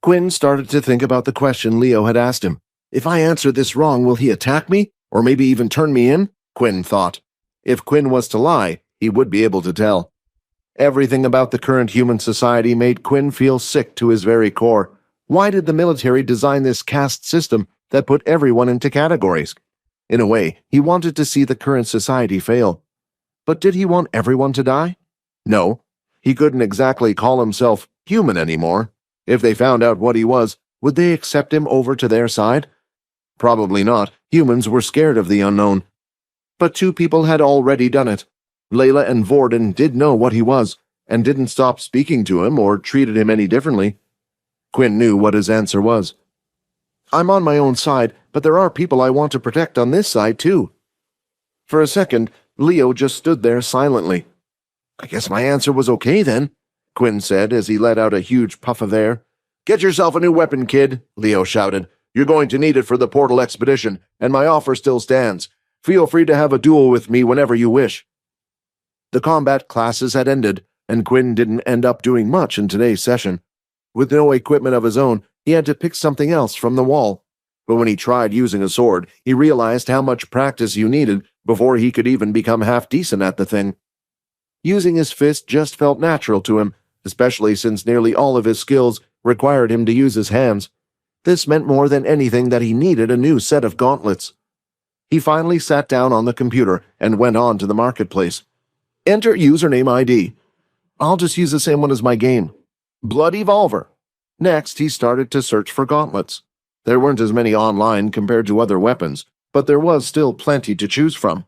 Quinn started to think about the question Leo had asked him. If I answer this wrong, will he attack me? Or maybe even turn me in? Quinn thought. If Quinn was to lie, he would be able to tell. Everything about the current human society made Quinn feel sick to his very core. Why did the military design this caste system that put everyone into categories? In a way, he wanted to see the current society fail. But did he want everyone to die? No. He couldn't exactly call himself human anymore. If they found out what he was, would they accept him over to their side? Probably not. Humans were scared of the unknown. But two people had already done it. Layla and Vorden did know what he was, and didn't stop speaking to him or treated him any differently. Quinn knew what his answer was. I'm on my own side, but there are people I want to protect on this side, too. For a second, Leo just stood there silently. I guess my answer was okay, then, Quinn said as he let out a huge puff of air. Get yourself a new weapon, kid, Leo shouted. You're going to need it for the portal expedition, and my offer still stands. Feel free to have a duel with me whenever you wish. The combat classes had ended, and Quinn didn't end up doing much in today's session. With no equipment of his own, he had to pick something else from the wall. But when he tried using a sword, he realized how much practice you needed before he could even become half decent at the thing. Using his fist just felt natural to him, especially since nearly all of his skills required him to use his hands. This meant more than anything that he needed a new set of gauntlets. He finally sat down on the computer and went on to the marketplace. Enter username ID. I'll just use the same one as my game. Blood Evolver. Next, he started to search for gauntlets. There weren't as many online compared to other weapons, but there was still plenty to choose from.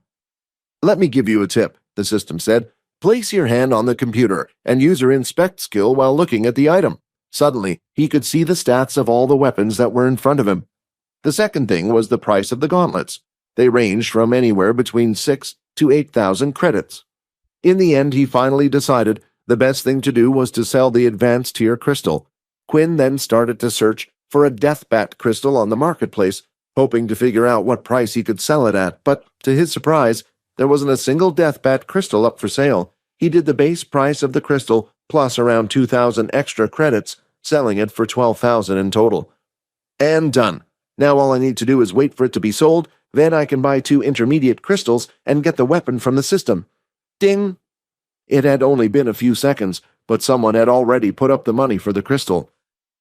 Let me give you a tip, the system said. Place your hand on the computer and use your inspect skill while looking at the item. Suddenly, he could see the stats of all the weapons that were in front of him. The second thing was the price of the gauntlets. They ranged from anywhere between 6,000 to 8,000 credits. In the end, he finally decided the best thing to do was to sell the advanced tier crystal. Quinn then started to search for a deathbat crystal on the marketplace, hoping to figure out what price he could sell it at, but to his surprise, there wasn't a single deathbat crystal up for sale. He did the base price of the crystal plus around 2,000 extra credits, selling it for 12,000 in total. And done. Now all I need to do is wait for it to be sold, then I can buy 2 intermediate crystals and get the weapon from the system. Ding! It had only been a few seconds, but someone had already put up the money for the crystal.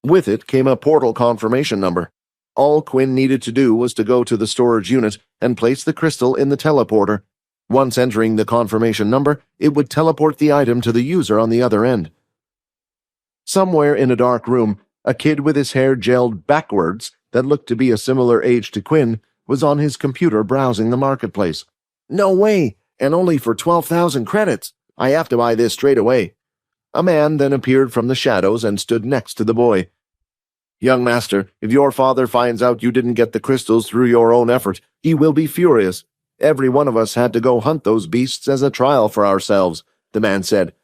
With it came a portal confirmation number. All Quinn needed to do was to go to the storage unit and place the crystal in the teleporter. Once entering the confirmation number, it would teleport the item to the user on the other end. Somewhere in a dark room, a kid with his hair gelled backwards that looked to be a similar age to Quinn was on his computer browsing the marketplace. No way! And only for 12,000 credits! I have to buy this straight away. A man then appeared from the shadows and stood next to the boy. Young master, if your father finds out you didn't get the crystals through your own effort, he will be furious. Every one of us had to go hunt those beasts as a trial for ourselves, the man said.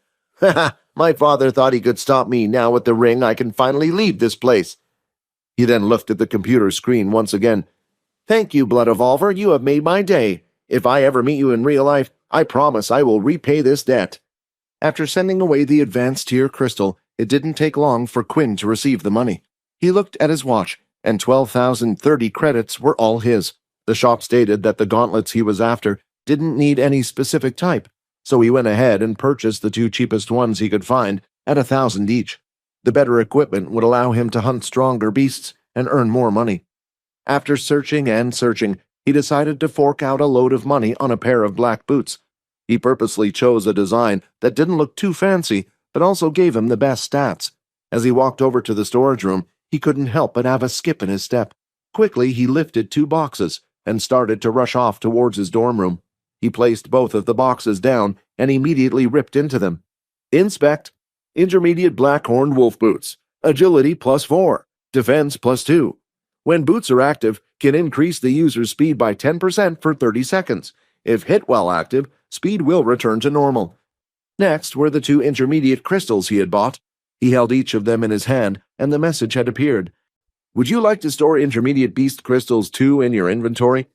Ha ha! My father thought he could stop me. Now with the ring, I can finally leave this place. He then looked at the computer screen once again. Thank you, Blood Evolver. You have made my day. If I ever meet you in real life, I promise I will repay this debt. After sending away the advanced tier crystal, it didn't take long for Quinn to receive the money. He looked at his watch, and 12,030 credits were all his. The shop stated that the gauntlets he was after didn't need any specific type, so he went ahead and purchased the 2 cheapest ones he could find at 1,000 each. The better equipment would allow him to hunt stronger beasts and earn more money. After searching and searching, he decided to fork out a load of money on a pair of black boots. He purposely chose a design that didn't look too fancy, but also gave him the best stats. As he walked over to the storage room, he couldn't help but have a skip in his step. Quickly, he lifted 2 boxes and started to rush off towards his dorm room. He placed both of the boxes down and immediately ripped into them. Inspect. Intermediate black-horned wolf boots. Agility +4. Defense +2. When boots are active, can increase the user's speed by 10% for 30 seconds. If hit while active, speed will return to normal. Next were the 2 intermediate crystals he had bought. He held each of them in his hand, and the message had appeared. Would you like to store intermediate beast crystals too in your inventory?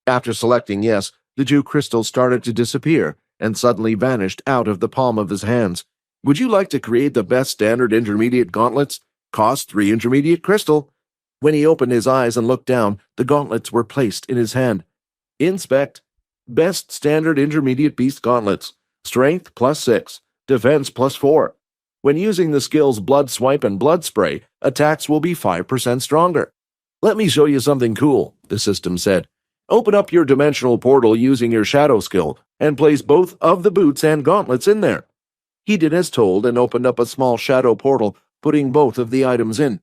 After selecting yes, the 2 crystals started to disappear and suddenly vanished out of the palm of his hands. Would you like to create the best standard intermediate gauntlets? Cost 3 intermediate crystal. When he opened his eyes and looked down, the gauntlets were placed in his hand. Inspect. Best standard intermediate beast gauntlets. Strength +6. Defense +4. When using the skills Blood Swipe and Blood Spray, attacks will be 5% stronger. Let me show you something cool, the system said. Open up your dimensional portal using your shadow skill and place both of the boots and gauntlets in there. He did as told and opened up a small shadow portal, putting both of the items in.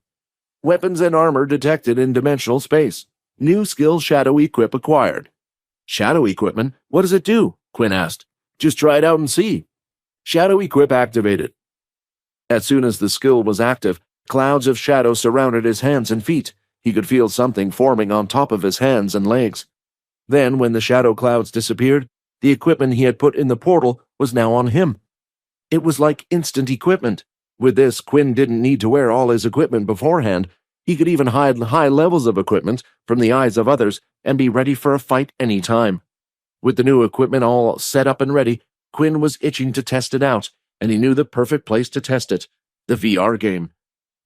Weapons and armor detected in dimensional space. New skill Shadow Equip acquired. Shadow equipment? What does it do? Quinn asked. Just try it out and see. Shadow Equip activated. As soon as the skill was active, clouds of shadow surrounded his hands and feet. He could feel something forming on top of his hands and legs. Then, when the shadow clouds disappeared, the equipment he had put in the portal was now on him. It was like instant equipment. With this, Quinn didn't need to wear all his equipment beforehand. He could even hide high levels of equipment from the eyes of others and be ready for a fight any time. With the new equipment all set up and ready, Quinn was itching to test it out, and he knew the perfect place to test it, the VR game.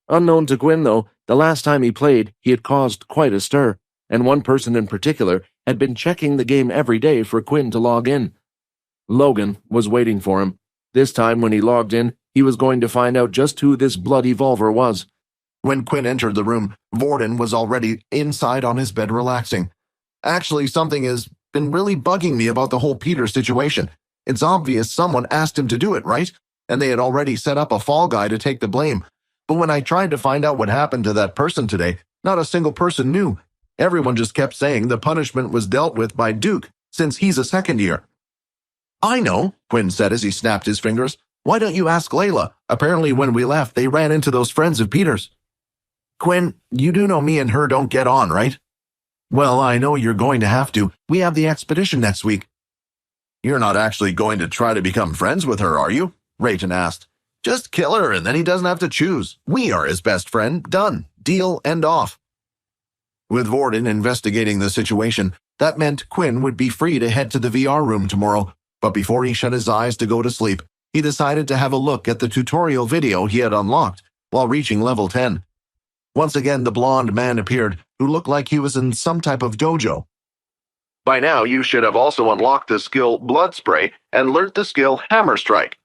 Unknown to Quinn, though, the last time he played, he had caused quite a stir, and one person in particular had been checking the game every day for Quinn to log in. Logan was waiting for him. This time when he logged in, he was going to find out just who this blood evolver was. When Quinn entered the room, Vorden was already inside on his bed relaxing. Actually, something has been really bugging me about the whole Peter situation. It's obvious someone asked him to do it, right? And they had already set up a fall guy to take the blame. But when I tried to find out what happened to that person today, not a single person knew. Everyone just kept saying the punishment was dealt with by Duke, since he's a second year. I know, Quinn said as he snapped his fingers. Why don't you ask Layla? Apparently when we left, they ran into those friends of Peter's. Quinn, you do know me and her don't get on, right? Well, I know you're going to have to. We have the expedition next week. You're not actually going to try to become friends with her, are you? Rayton asked. Just kill her and then he doesn't have to choose. We are his best friend. Done. Deal and off. With Vorden investigating the situation, that meant Quinn would be free to head to the VR room tomorrow, but before he shut his eyes to go to sleep, he decided to have a look at the tutorial video he had unlocked while reaching level 10. Once again, the blonde man appeared, who looked like he was in some type of dojo. By now, you should have also unlocked the skill Blood Spray and learnt the skill Hammer Strike.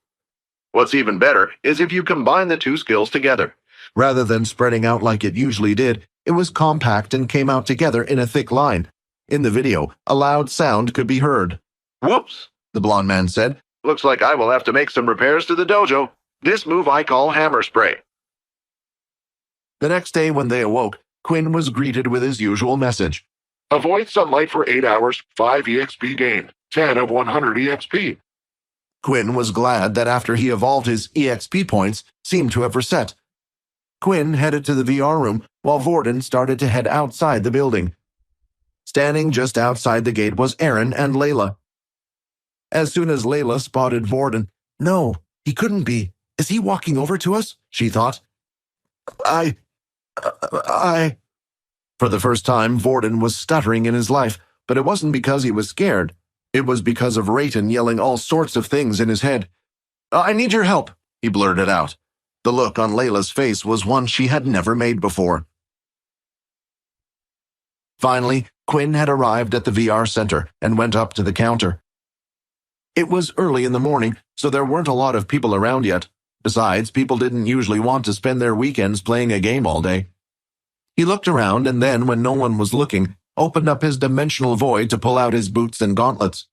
What's even better is if you combine the two skills together. Rather than spreading out like it usually did, it was compact and came out together in a thick line. In the video, a loud sound could be heard. Whoops, the blonde man said. Looks like I will have to make some repairs to the dojo. This move I call Hammer Spray. The next day when they awoke, Quinn was greeted with his usual message. Avoid sunlight for 8 hours, 5 EXP gained, 10 of 100 EXP. Quinn was glad that after he evolved his EXP points seemed to have reset. Quinn headed to the VR room while Vorden started to head outside the building. Standing just outside the gate was Aaron and Layla. As soon as Layla spotted Vorden, no, he couldn't be. Is he walking over to us? She thought. For the first time, Vorden was stuttering in his life, but it wasn't because he was scared. It was because of Rayton yelling all sorts of things in his head. I need your help, he blurted out. The look on Layla's face was one she had never made before. Finally, Quinn had arrived at the VR center and went up to the counter. It was early in the morning, so there weren't a lot of people around yet. Besides, people didn't usually want to spend their weekends playing a game all day. He looked around and then, when no one was looking, opened up his dimensional void to pull out his boots and gauntlets.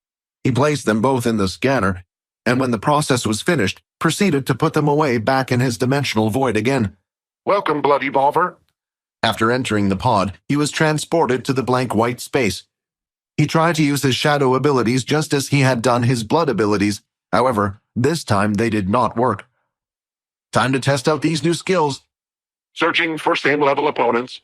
He placed them both in the scanner, and when the process was finished, proceeded to put them away back in his dimensional void again. Welcome, Blood Evolver. After entering the pod, he was transported to the blank white space. He tried to use his shadow abilities just as he had done his blood abilities. However, this time they did not work. Time to test out these new skills. Searching for same-level opponents.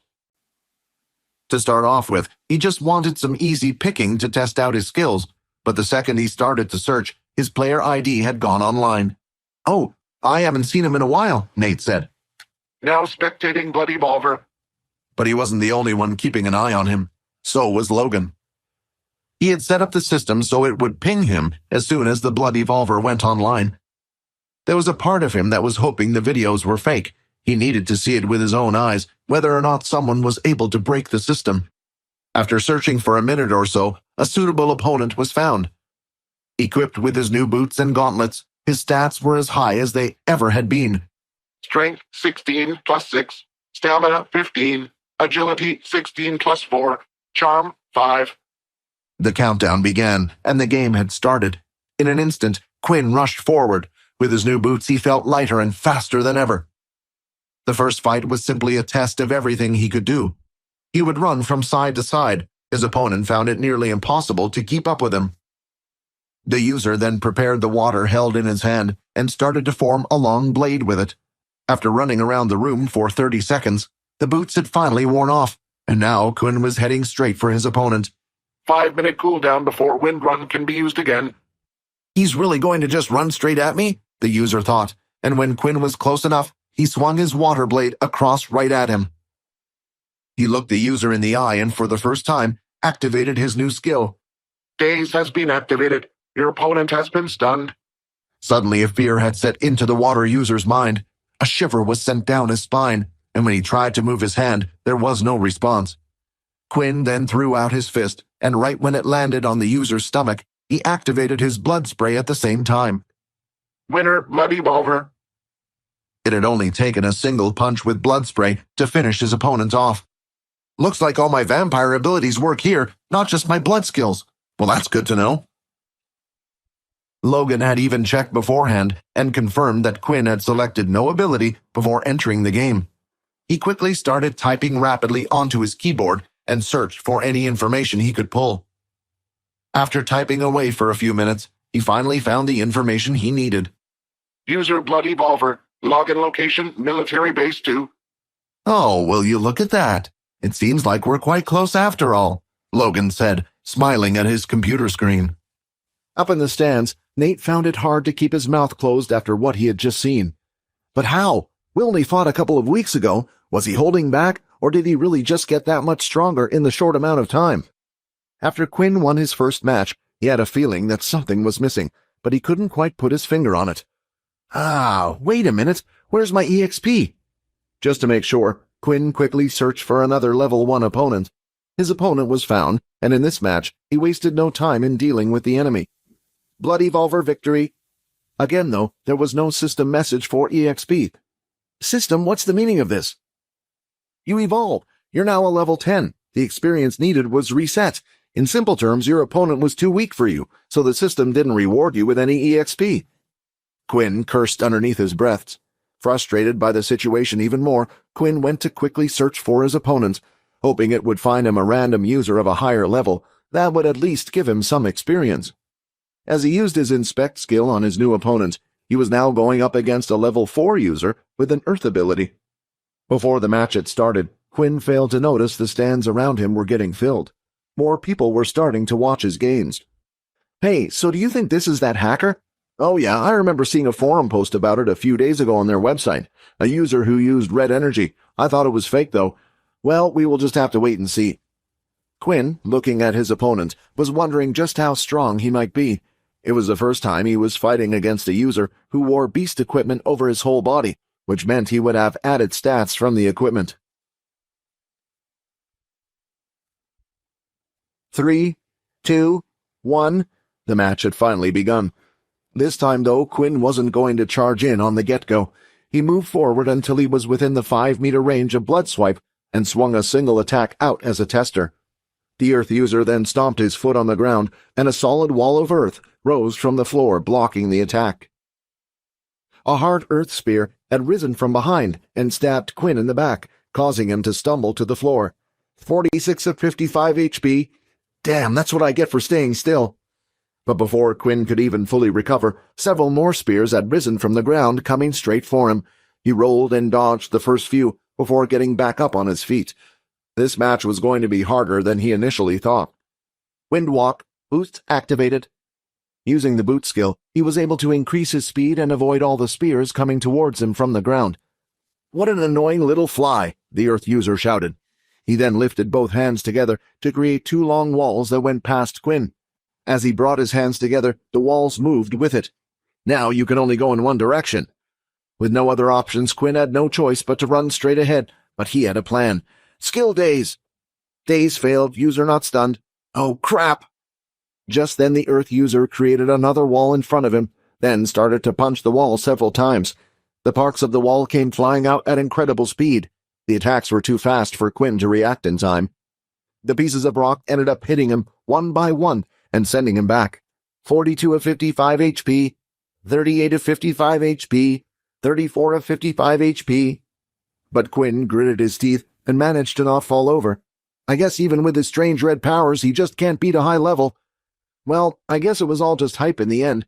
To start off with, he just wanted some easy picking to test out his skills, but the second he started to search, his player ID had gone online. Oh, I haven't seen him in a while, Nate said. Now spectating Blood Evolver. But he wasn't the only one keeping an eye on him. So was Logan. He had set up the system so it would ping him as soon as the Blood Evolver went online. There was a part of him that was hoping the videos were fake. He needed to see it with his own eyes, whether or not someone was able to break the system. After searching for a minute or so, a suitable opponent was found. Equipped with his new boots and gauntlets, his stats were as high as they ever had been. Strength 16 plus 6, stamina 15, agility 16 plus 4, charm 5. The countdown began, and the game had started. In an instant, Quinn rushed forward. With his new boots, he felt lighter and faster than ever. The first fight was simply a test of everything he could do. He would run from side to side. His opponent found it nearly impossible to keep up with him. The user then prepared the water held in his hand and started to form a long blade with it. After running around the room for 30 seconds, the boots had finally worn off, and now Quinn was heading straight for his opponent. 5-minute cooldown before wind run can be used again. He's really going to just run straight at me? The user thought, and when Quinn was close enough, he swung his water blade across right at him. He looked the user in the eye and for the first time, activated his new skill. Daze has been activated. Your opponent has been stunned. Suddenly a fear had set into the water user's mind. A shiver was sent down his spine, and when he tried to move his hand, there was no response. Quinn then threw out his fist, and right when it landed on the user's stomach, he activated his blood spray at the same time. Winner, Bloody Revolver. It had only taken a single punch with blood spray to finish his opponent off. Looks like all my vampire abilities work here, not just my blood skills. Well, that's good to know. Logan had even checked beforehand and confirmed that Quinn had selected no ability before entering the game. He quickly started typing rapidly onto his keyboard and searched for any information he could pull. After typing away for a few minutes, he finally found the information he needed. User Bloody Revolver. Login location, Military Base 2. Oh, will you look at that? It seems like we're quite close after all, Logan said, smiling at his computer screen. Up in the stands, Nate found it hard to keep his mouth closed after what he had just seen. But how? We only fought a couple of weeks ago. Was he holding back, or did he really just get that much stronger in the short amount of time? After Quinn won his first match, he had a feeling that something was missing, but he couldn't quite put his finger on it. Wait a minute. Where's my EXP? Just to make sure, Quinn quickly searched for another level 1 opponent. His opponent was found, and in this match, he wasted no time in dealing with the enemy. Bloody Revolver victory. Again, though, there was no system message for EXP. System, what's the meaning of this? You evolve. You're now a level 10. The experience needed was reset. In simple terms, your opponent was too weak for you, so the system didn't reward you with any EXP. Quinn cursed underneath his breath. Frustrated by the situation even more, Quinn went to quickly search for his opponent, hoping it would find him a random user of a higher level that would at least give him some experience. As he used his inspect skill on his new opponent, he was now going up against a level 4 user with an earth ability. Before the match had started, Quinn failed to notice the stands around him were getting filled. More people were starting to watch his games. Hey, so do you think this is that hacker? Oh yeah, I remember seeing a forum post about it a few days ago on their website. A user who used red energy. I thought it was fake though. Well, we will just have to wait and see. Quinn, looking at his opponent, was wondering just how strong he might be. It was the first time he was fighting against a user who wore beast equipment over his whole body, which meant he would have added stats from the equipment. 3, 2, 1. The match had finally begun. This time, though, Quinn wasn't going to charge in on the get-go. He moved forward until he was within the 5-meter range of Blood Swipe and swung a single attack out as a tester. The Earth user then stomped his foot on the ground, and a solid wall of earth rose from the floor, blocking the attack. A hard earth spear had risen from behind and stabbed Quinn in the back, causing him to stumble to the floor. 46 of 55 HP. Damn, that's what I get for staying still. But before Quinn could even fully recover, several more spears had risen from the ground, coming straight for him. He rolled and dodged the first few before getting back up on his feet. This match was going to be harder than he initially thought. Windwalk, boost activated. Using the boot skill, he was able to increase his speed and avoid all the spears coming towards him from the ground. What an annoying little fly, the Earth user shouted. He then lifted both hands together to create 2 long walls that went past Quinn. As he brought his hands together, the walls moved with it. Now you can only go in one direction. With no other options, Quinn had no choice but to run straight ahead, but he had a plan. Skill daze! Daze failed, user not stunned. Oh, crap! Just then the Earth user created another wall in front of him, then started to punch the wall several times. The parts of the wall came flying out at incredible speed. The attacks were too fast for Quinn to react in time. The pieces of rock ended up hitting him one by one and sending him back. 42 of 55 HP, 38 of 55 HP, 34 of 55 HP. But Quinn gritted his teeth and managed to not fall over. I guess even with his strange red powers, he just can't beat a high level. Well, I guess it was all just hype in the end.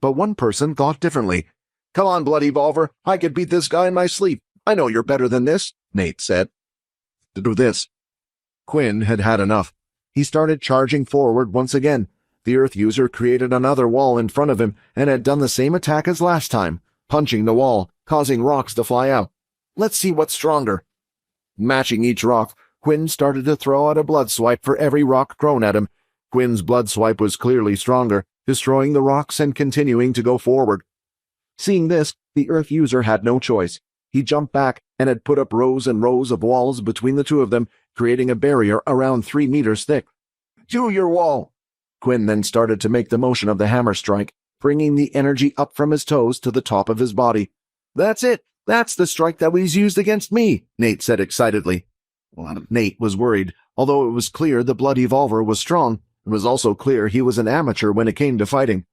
But one person thought differently. Come on, Bloody Volver, I could beat this guy in my sleep. I know you're better than this, Nate said. To do this. Quinn had had enough. He started charging forward once again. The Earth user created another wall in front of him and had done the same attack as last time, punching the wall, causing rocks to fly out. Let's see what's stronger. Matching each rock, Quinn started to throw out a blood swipe for every rock thrown at him. Quinn's blood swipe was clearly stronger, destroying the rocks and continuing to go forward. Seeing this, the Earth user had no choice. He jumped back and had put up rows and rows of walls between the two of them, creating a barrier around 3 meters thick. Do your wall! Quinn then started to make the motion of the hammer strike, bringing the energy up from his toes to the top of his body. That's it! That's the strike that was used against me, Nate said excitedly. Well, Nate was worried. Although it was clear the Bloody Volver was strong, it was also clear he was an amateur when it came to fighting.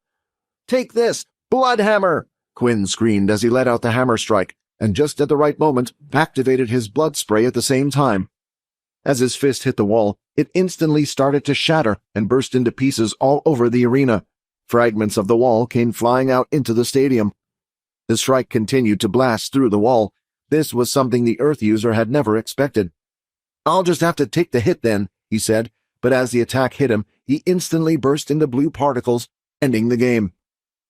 Take this! Blood Hammer! Quinn screamed as he let out the hammer strike, and just at the right moment, activated his blood spray at the same time. As his fist hit the wall, it instantly started to shatter and burst into pieces all over the arena. Fragments of the wall came flying out into the stadium. The strike continued to blast through the wall. This was something the Earth user had never expected. I'll just have to take the hit then, he said, but as the attack hit him, he instantly burst into blue particles, ending the game.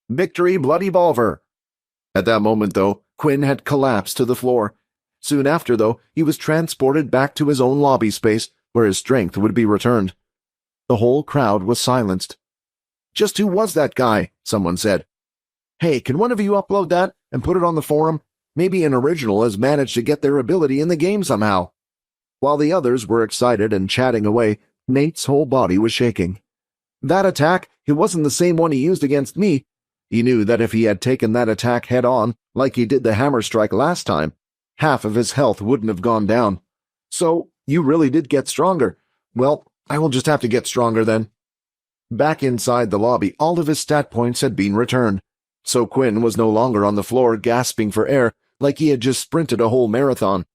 Victory, Bloody Volver! At that moment, though, Quinn had collapsed to the floor. Soon after, though, he was transported back to his own lobby space, where his strength would be returned. The whole crowd was silenced. Just who was that guy? Someone said. Hey, can one of you upload that and put it on the forum? Maybe an original has managed to get their ability in the game somehow. While the others were excited and chatting away, Nate's whole body was shaking. That attack, it wasn't the same one he used against me. He knew that if he had taken that attack head-on, like he did the hammer strike last time, half of his health wouldn't have gone down. So, you really did get stronger. Well, I will just have to get stronger then. Back inside the lobby, all of his stat points had been returned. So Quinn was no longer on the floor gasping for air, like he had just sprinted a whole marathon.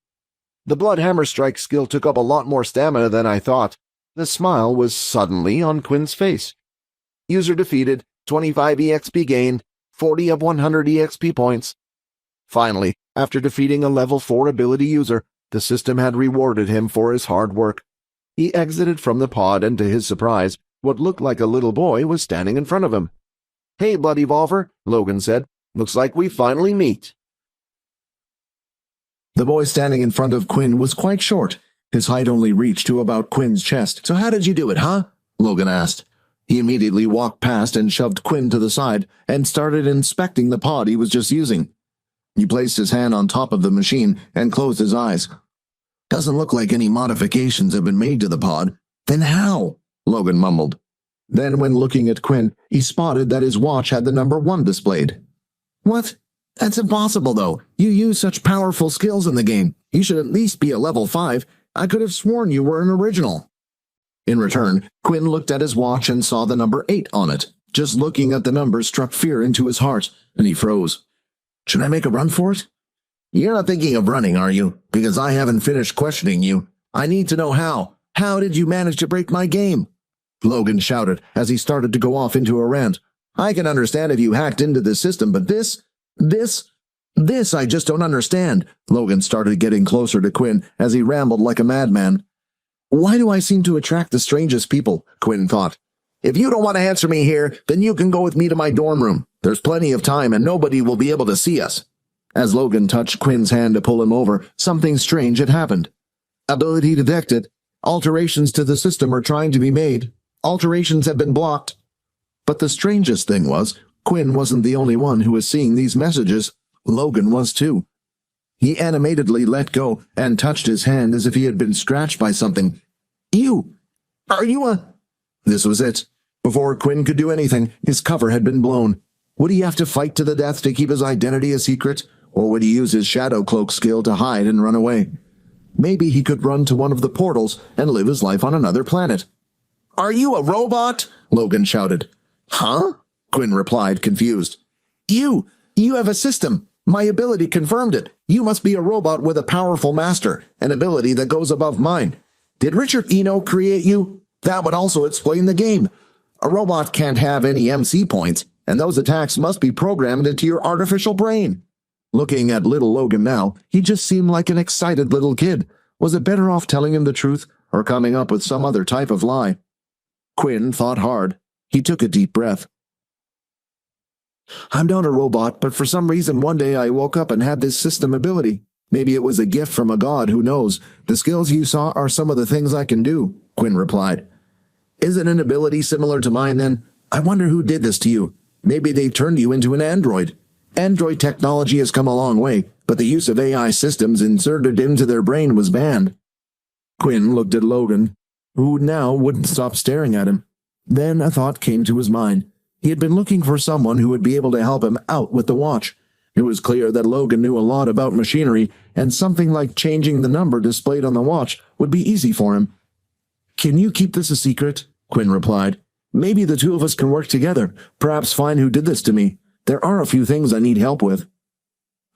The blood hammer strike skill took up a lot more stamina than I thought. The smile was suddenly on Quinn's face. User defeated, 25 EXP gained, 40 of 100 EXP points. Finally, after defeating a level 4 ability user, the system had rewarded him for his hard work. He exited from the pod, and to his surprise, what looked like a little boy was standing in front of him. Hey, Bloody Volver, Logan said. Looks like we finally meet. The boy standing in front of Quinn was quite short. His height only reached to about Quinn's chest. So how did you do it, huh? Logan asked. He immediately walked past and shoved Quinn to the side and started inspecting the pod he was just using. He placed his hand on top of the machine and closed his eyes. Doesn't look like any modifications have been made to the pod. Then how? Logan mumbled. Then when looking at Quinn, he spotted that his watch had the number 1 displayed. What? That's impossible, though. You use such powerful skills in the game. You should at least be a level 5. I could have sworn you were an original. In return, Quinn looked at his watch and saw the number 8 on it. Just looking at the number struck fear into his heart, and he froze. Should I make a run for it? You're not thinking of running, are you? Because I haven't finished questioning you. I need to know how. How did you manage to break my game? Logan shouted as he started to go off into a rant. I can understand if you hacked into the system, but this I just don't understand. Logan started getting closer to Quinn as he rambled like a madman. Why do I seem to attract the strangest people? Quinn thought. If you don't want to answer me here, then you can go with me to my dorm room. There's plenty of time and nobody will be able to see us. As Logan touched Quinn's hand to pull him over, something strange had happened. Ability detected. Alterations to the system are trying to be made. Alterations have been blocked. But the strangest thing was, Quinn wasn't the only one who was seeing these messages. Logan was too. He animatedly let go and touched his hand as if he had been scratched by something. "You! Are you a—" This was it. Before Quinn could do anything, his cover had been blown. Would he have to fight to the death to keep his identity a secret, or would he use his shadow cloak skill to hide and run away? Maybe he could run to one of the portals and live his life on another planet. "Are you a robot?" Logan shouted. "Huh?" Quinn replied, confused. You have a system. My ability confirmed it. You must be a robot with a powerful master, an ability that goes above mine. Did Richard Eno create you? That would also explain the game. A robot can't have any MC points, and those attacks must be programmed into your artificial brain." Looking at little Logan now, he just seemed like an excited little kid. Was it better off telling him the truth, or coming up with some other type of lie? Quinn thought hard. He took a deep breath. "I'm not a robot, but for some reason one day I woke up and had this system ability. Maybe it was a gift from a god, who knows. The skills you saw are some of the things I can do," Quinn replied. "Is it an ability similar to mine then? I wonder who did this to you. Maybe they turned you into an android. Android technology has come a long way, but the use of AI systems inserted into their brain was banned." Quinn looked at Logan, who now wouldn't stop staring at him. Then a thought came to his mind. He had been looking for someone who would be able to help him out with the watch. It was clear that Logan knew a lot about machinery, and something like changing the number displayed on the watch would be easy for him. "Can you keep this a secret?" Quinn replied. "Maybe the two of us can work together, perhaps find who did this to me. There are a few things I need help with."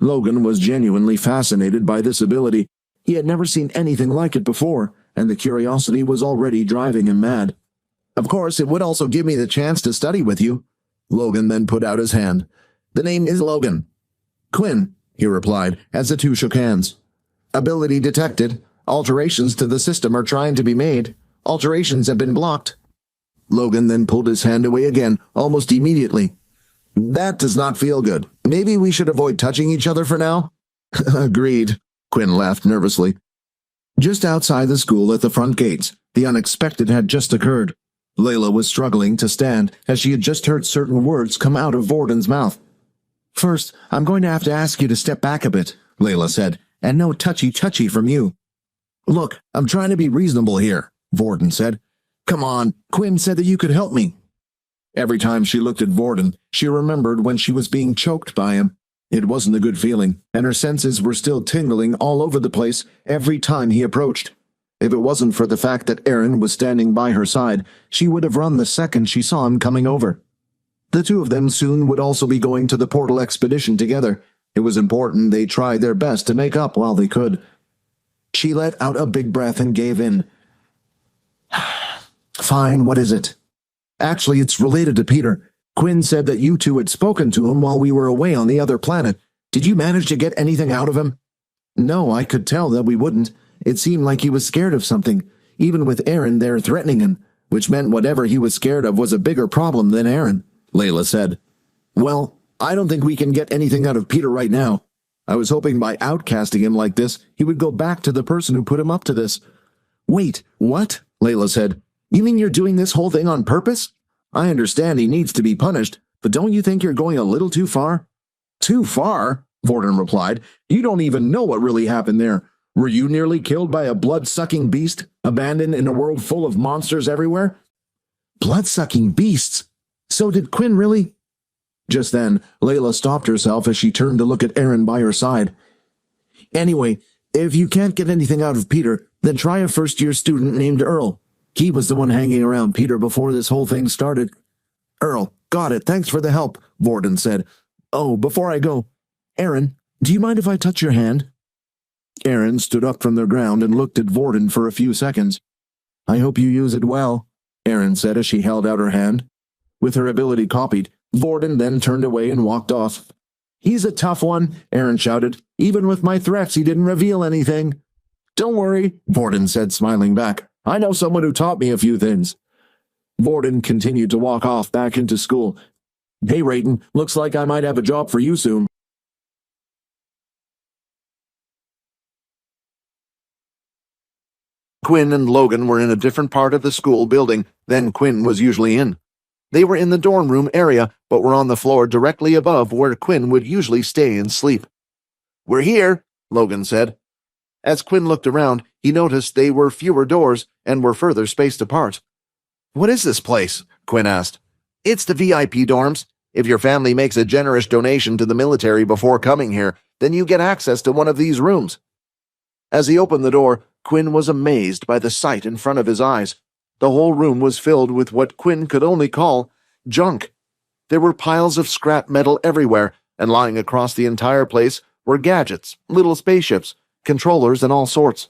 Logan was genuinely fascinated by this ability. He had never seen anything like it before, and the curiosity was already driving him mad. "Of course, it would also give me the chance to study with you." Logan then put out his hand. "The name is Logan." "Quinn," he replied, as the two shook hands. "Ability detected. Alterations to the system are trying to be made. Alterations have been blocked." Logan then pulled his hand away again, almost immediately. "That does not feel good. Maybe we should avoid touching each other for now?" "Agreed," Quinn laughed nervously. Just outside the school at the front gates, the unexpected had just occurred. Layla was struggling to stand as she had just heard certain words come out of Vorden's mouth. "First, I'm going to have to ask you to step back a bit," Layla said, "and no touchy-touchy from you." "Look, I'm trying to be reasonable here," Vorden said. "Come on, Quinn said that you could help me." Every time she looked at Vorden, she remembered when she was being choked by him. It wasn't a good feeling, and her senses were still tingling all over the place every time he approached. If it wasn't for the fact that Aaron was standing by her side, she would have run the second she saw him coming over. The two of them soon would also be going to the portal expedition together. It was important they tried their best to make up while they could. She let out a big breath and gave in. "Fine, what is it?" "Actually, it's related to Peter. Quinn said that you two had spoken to him while we were away on the other planet. Did you manage to get anything out of him?" "No, I could tell that we wouldn't. It seemed like he was scared of something, even with Aaron there threatening him, which meant whatever he was scared of was a bigger problem than Aaron," Layla said. "Well, I don't think we can get anything out of Peter right now. I was hoping by outcasting him like this, he would go back to the person who put him up to this." "Wait, what?" Layla said. "You mean you're doing this whole thing on purpose? I understand he needs to be punished, but don't you think you're going a little too far?" "Too far?" Vorden replied. "You don't even know what really happened there. Were you nearly killed by a blood-sucking beast, abandoned in a world full of monsters everywhere?" "Blood-sucking beasts? So did Quinn really?" Just then, Layla stopped herself as she turned to look at Aaron by her side. "Anyway, if you can't get anything out of Peter, then try a first-year student named Earl. He was the one hanging around Peter before this whole thing started." "Earl, got it. Thanks for the help," Vorden said. "Oh, before I go, Aaron, do you mind if I touch your hand?" Aaron stood up from the ground and looked at Vorden for a few seconds. "I hope you use it well," Aaron said as she held out her hand. With her ability copied, Vorden then turned away and walked off. "He's a tough one," Aaron shouted. "Even with my threats, he didn't reveal anything." "Don't worry," Vorden said, smiling back. "I know someone who taught me a few things." Vorden continued to walk off back into school. "Hey, Rayton, looks like I might have a job for you soon." Quinn and Logan were in a different part of the school building than Quinn was usually in. They were in the dorm room area, but were on the floor directly above where Quinn would usually stay and sleep. "We're here," Logan said. As Quinn looked around, he noticed they were fewer doors and were further spaced apart. "What is this place?" Quinn asked. "It's the VIP dorms. If your family makes a generous donation to the military before coming here, then you get access to one of these rooms." As he opened the door, Quinn was amazed by the sight in front of his eyes. The whole room was filled with what Quinn could only call junk. There were piles of scrap metal everywhere, and lying across the entire place were gadgets, little spaceships, controllers, and all sorts.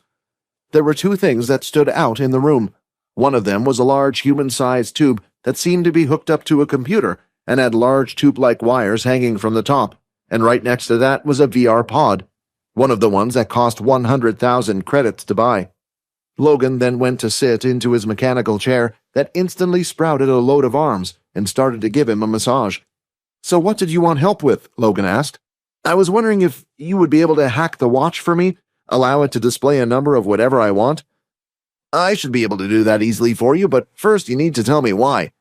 There were two things that stood out in the room. One of them was a large human-sized tube that seemed to be hooked up to a computer and had large tube-like wires hanging from the top, and right next to that was a VR pod, one of the ones that cost 100,000 credits to buy. Logan then went to sit into his mechanical chair that instantly sprouted a load of arms and started to give him a massage. "So what did you want help with?" Logan asked. "I was wondering if you would be able to hack the watch for me, allow it to display a number of whatever I want." "I should be able to do that easily for you, but first you need to tell me why."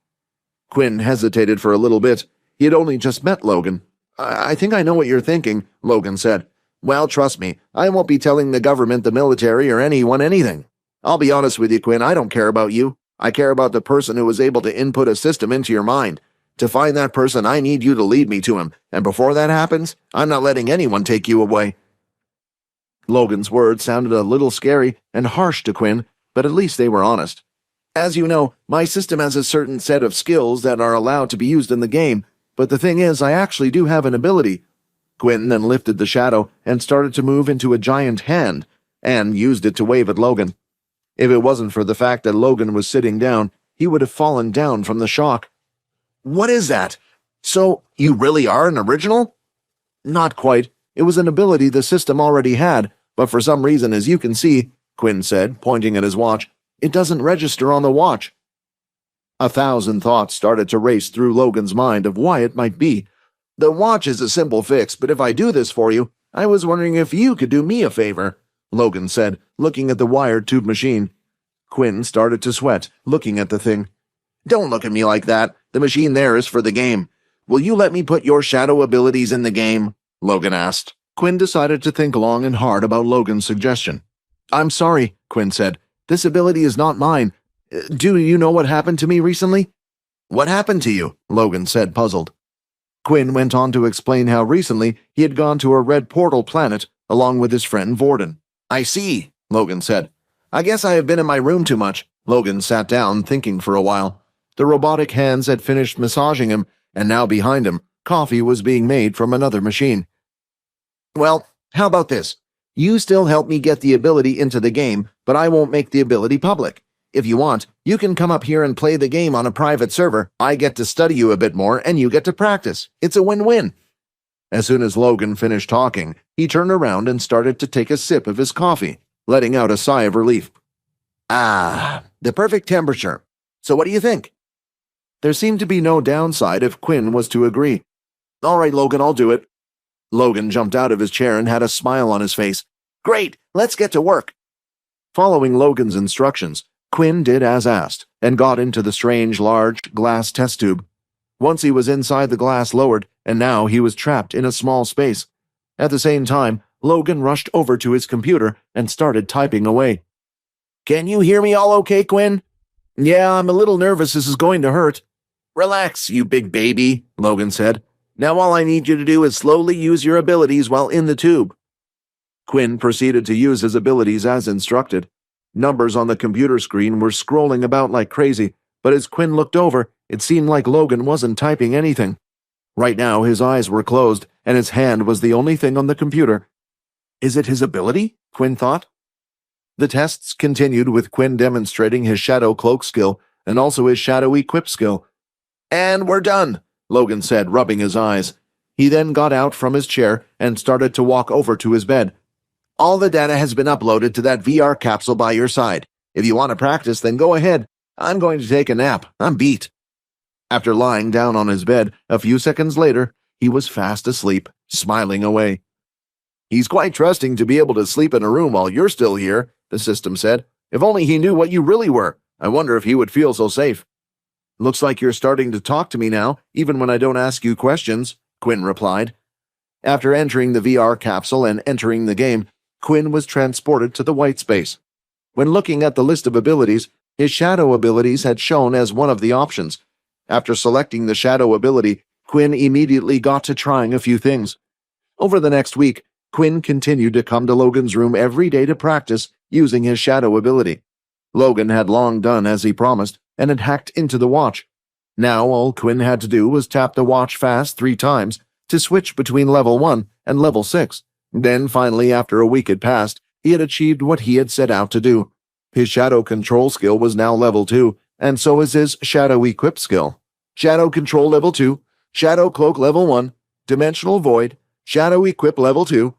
Quinn hesitated for a little bit. He had only just met Logan. I think I know what you're thinking," Logan said. "Well, trust me, I won't be telling the government, the military, or anyone anything. I'll be honest with you, Quinn, I don't care about you. I care about the person who was able to input a system into your mind. To find that person, I need you to lead me to him, and before that happens, I'm not letting anyone take you away." Logan's words sounded a little scary and harsh to Quinn, but at least they were honest. "As you know, my system has a certain set of skills that are allowed to be used in the game, but the thing is, I actually do have an ability." Quinn then lifted the shadow and started to move into a giant hand, and used it to wave at Logan. If it wasn't for the fact that Logan was sitting down, he would have fallen down from the shock. "What is that? So, you really are an original?" "Not quite. It was an ability the system already had, but for some reason, as you can see," Quinn said, pointing at his watch, "it doesn't register on the watch." 1,000 thoughts started to race through Logan's mind of why it might be. "The watch is a simple fix, but if I do this for you, I was wondering if you could do me a favor," Logan said, looking at the wired tube machine. Quinn started to sweat, looking at the thing. "Don't look at me like that. The machine there is for the game. Will you let me put your shadow abilities in the game?" Logan asked. Quinn decided to think long and hard about Logan's suggestion. "I'm sorry," Quinn said. "This ability is not mine. Do you know what happened to me recently?" "What happened to you?" Logan said, puzzled. Quinn went on to explain how recently he had gone to a red portal planet along with his friend Vorden. "I see," Logan said. "I guess I have been in my room too much." Logan sat down, thinking for a while. The robotic hands had finished massaging him, and now behind him, coffee was being made from another machine. "Well, how about this? You still help me get the ability into the game, but I won't make the ability public. If you want, you can come up here and play the game on a private server. I get to study you a bit more, and you get to practice. It's a win-win." As soon as Logan finished talking, he turned around and started to take a sip of his coffee, letting out a sigh of relief. "Ah, the perfect temperature. So what do you think?" There seemed to be no downside if Quinn was to agree. "All right, Logan, I'll do it." Logan jumped out of his chair and had a smile on his face. "Great, let's get to work." Following Logan's instructions, Quinn did as asked, and got into the strange, large glass test tube. Once he was inside, the glass lowered, and now he was trapped in a small space. At the same time, Logan rushed over to his computer and started typing away. "Can you hear me all okay, Quinn?" "Yeah, I'm a little nervous this is going to hurt." "Relax, you big baby," Logan said. "Now all I need you to do is slowly use your abilities while in the tube." Quinn proceeded to use his abilities as instructed. Numbers on the computer screen were scrolling about like crazy, but as Quinn looked over, it seemed like Logan wasn't typing anything. Right now, his eyes were closed, and his hand was the only thing on the computer. Is it his ability? Quinn thought. The tests continued with Quinn demonstrating his shadow cloak skill and also his shadow equip skill. "And we're done," Logan said, rubbing his eyes. He then got out from his chair and started to walk over to his bed. "All the data has been uploaded to that VR capsule by your side. If you want to practice, then go ahead. I'm going to take a nap. I'm beat." After lying down on his bed, a few seconds later, he was fast asleep, smiling away. "He's quite trusting to be able to sleep in a room while you're still here," the system said. "If only he knew what you really were. I wonder if he would feel so safe." Looks like you're starting to talk to me now, even when I don't ask you questions, Quinn replied. After entering the VR capsule and entering the game, Quinn was transported to the white space. When looking at the list of abilities, his shadow abilities had shown as one of the options. After selecting the shadow ability, Quinn immediately got to trying a few things. Over the next week, Quinn continued to come to Logan's room every day to practice using his shadow ability. Logan had long done as he promised and had hacked into the watch. Now all Quinn had to do was tap the watch fast 3 times to switch between level 1 and level 6. Then finally, after a week had passed, he had achieved what he had set out to do. His shadow control skill was now level 2, and so is his shadow equip skill. Shadow control level 2, shadow cloak level 1, dimensional void, shadow equip level 2.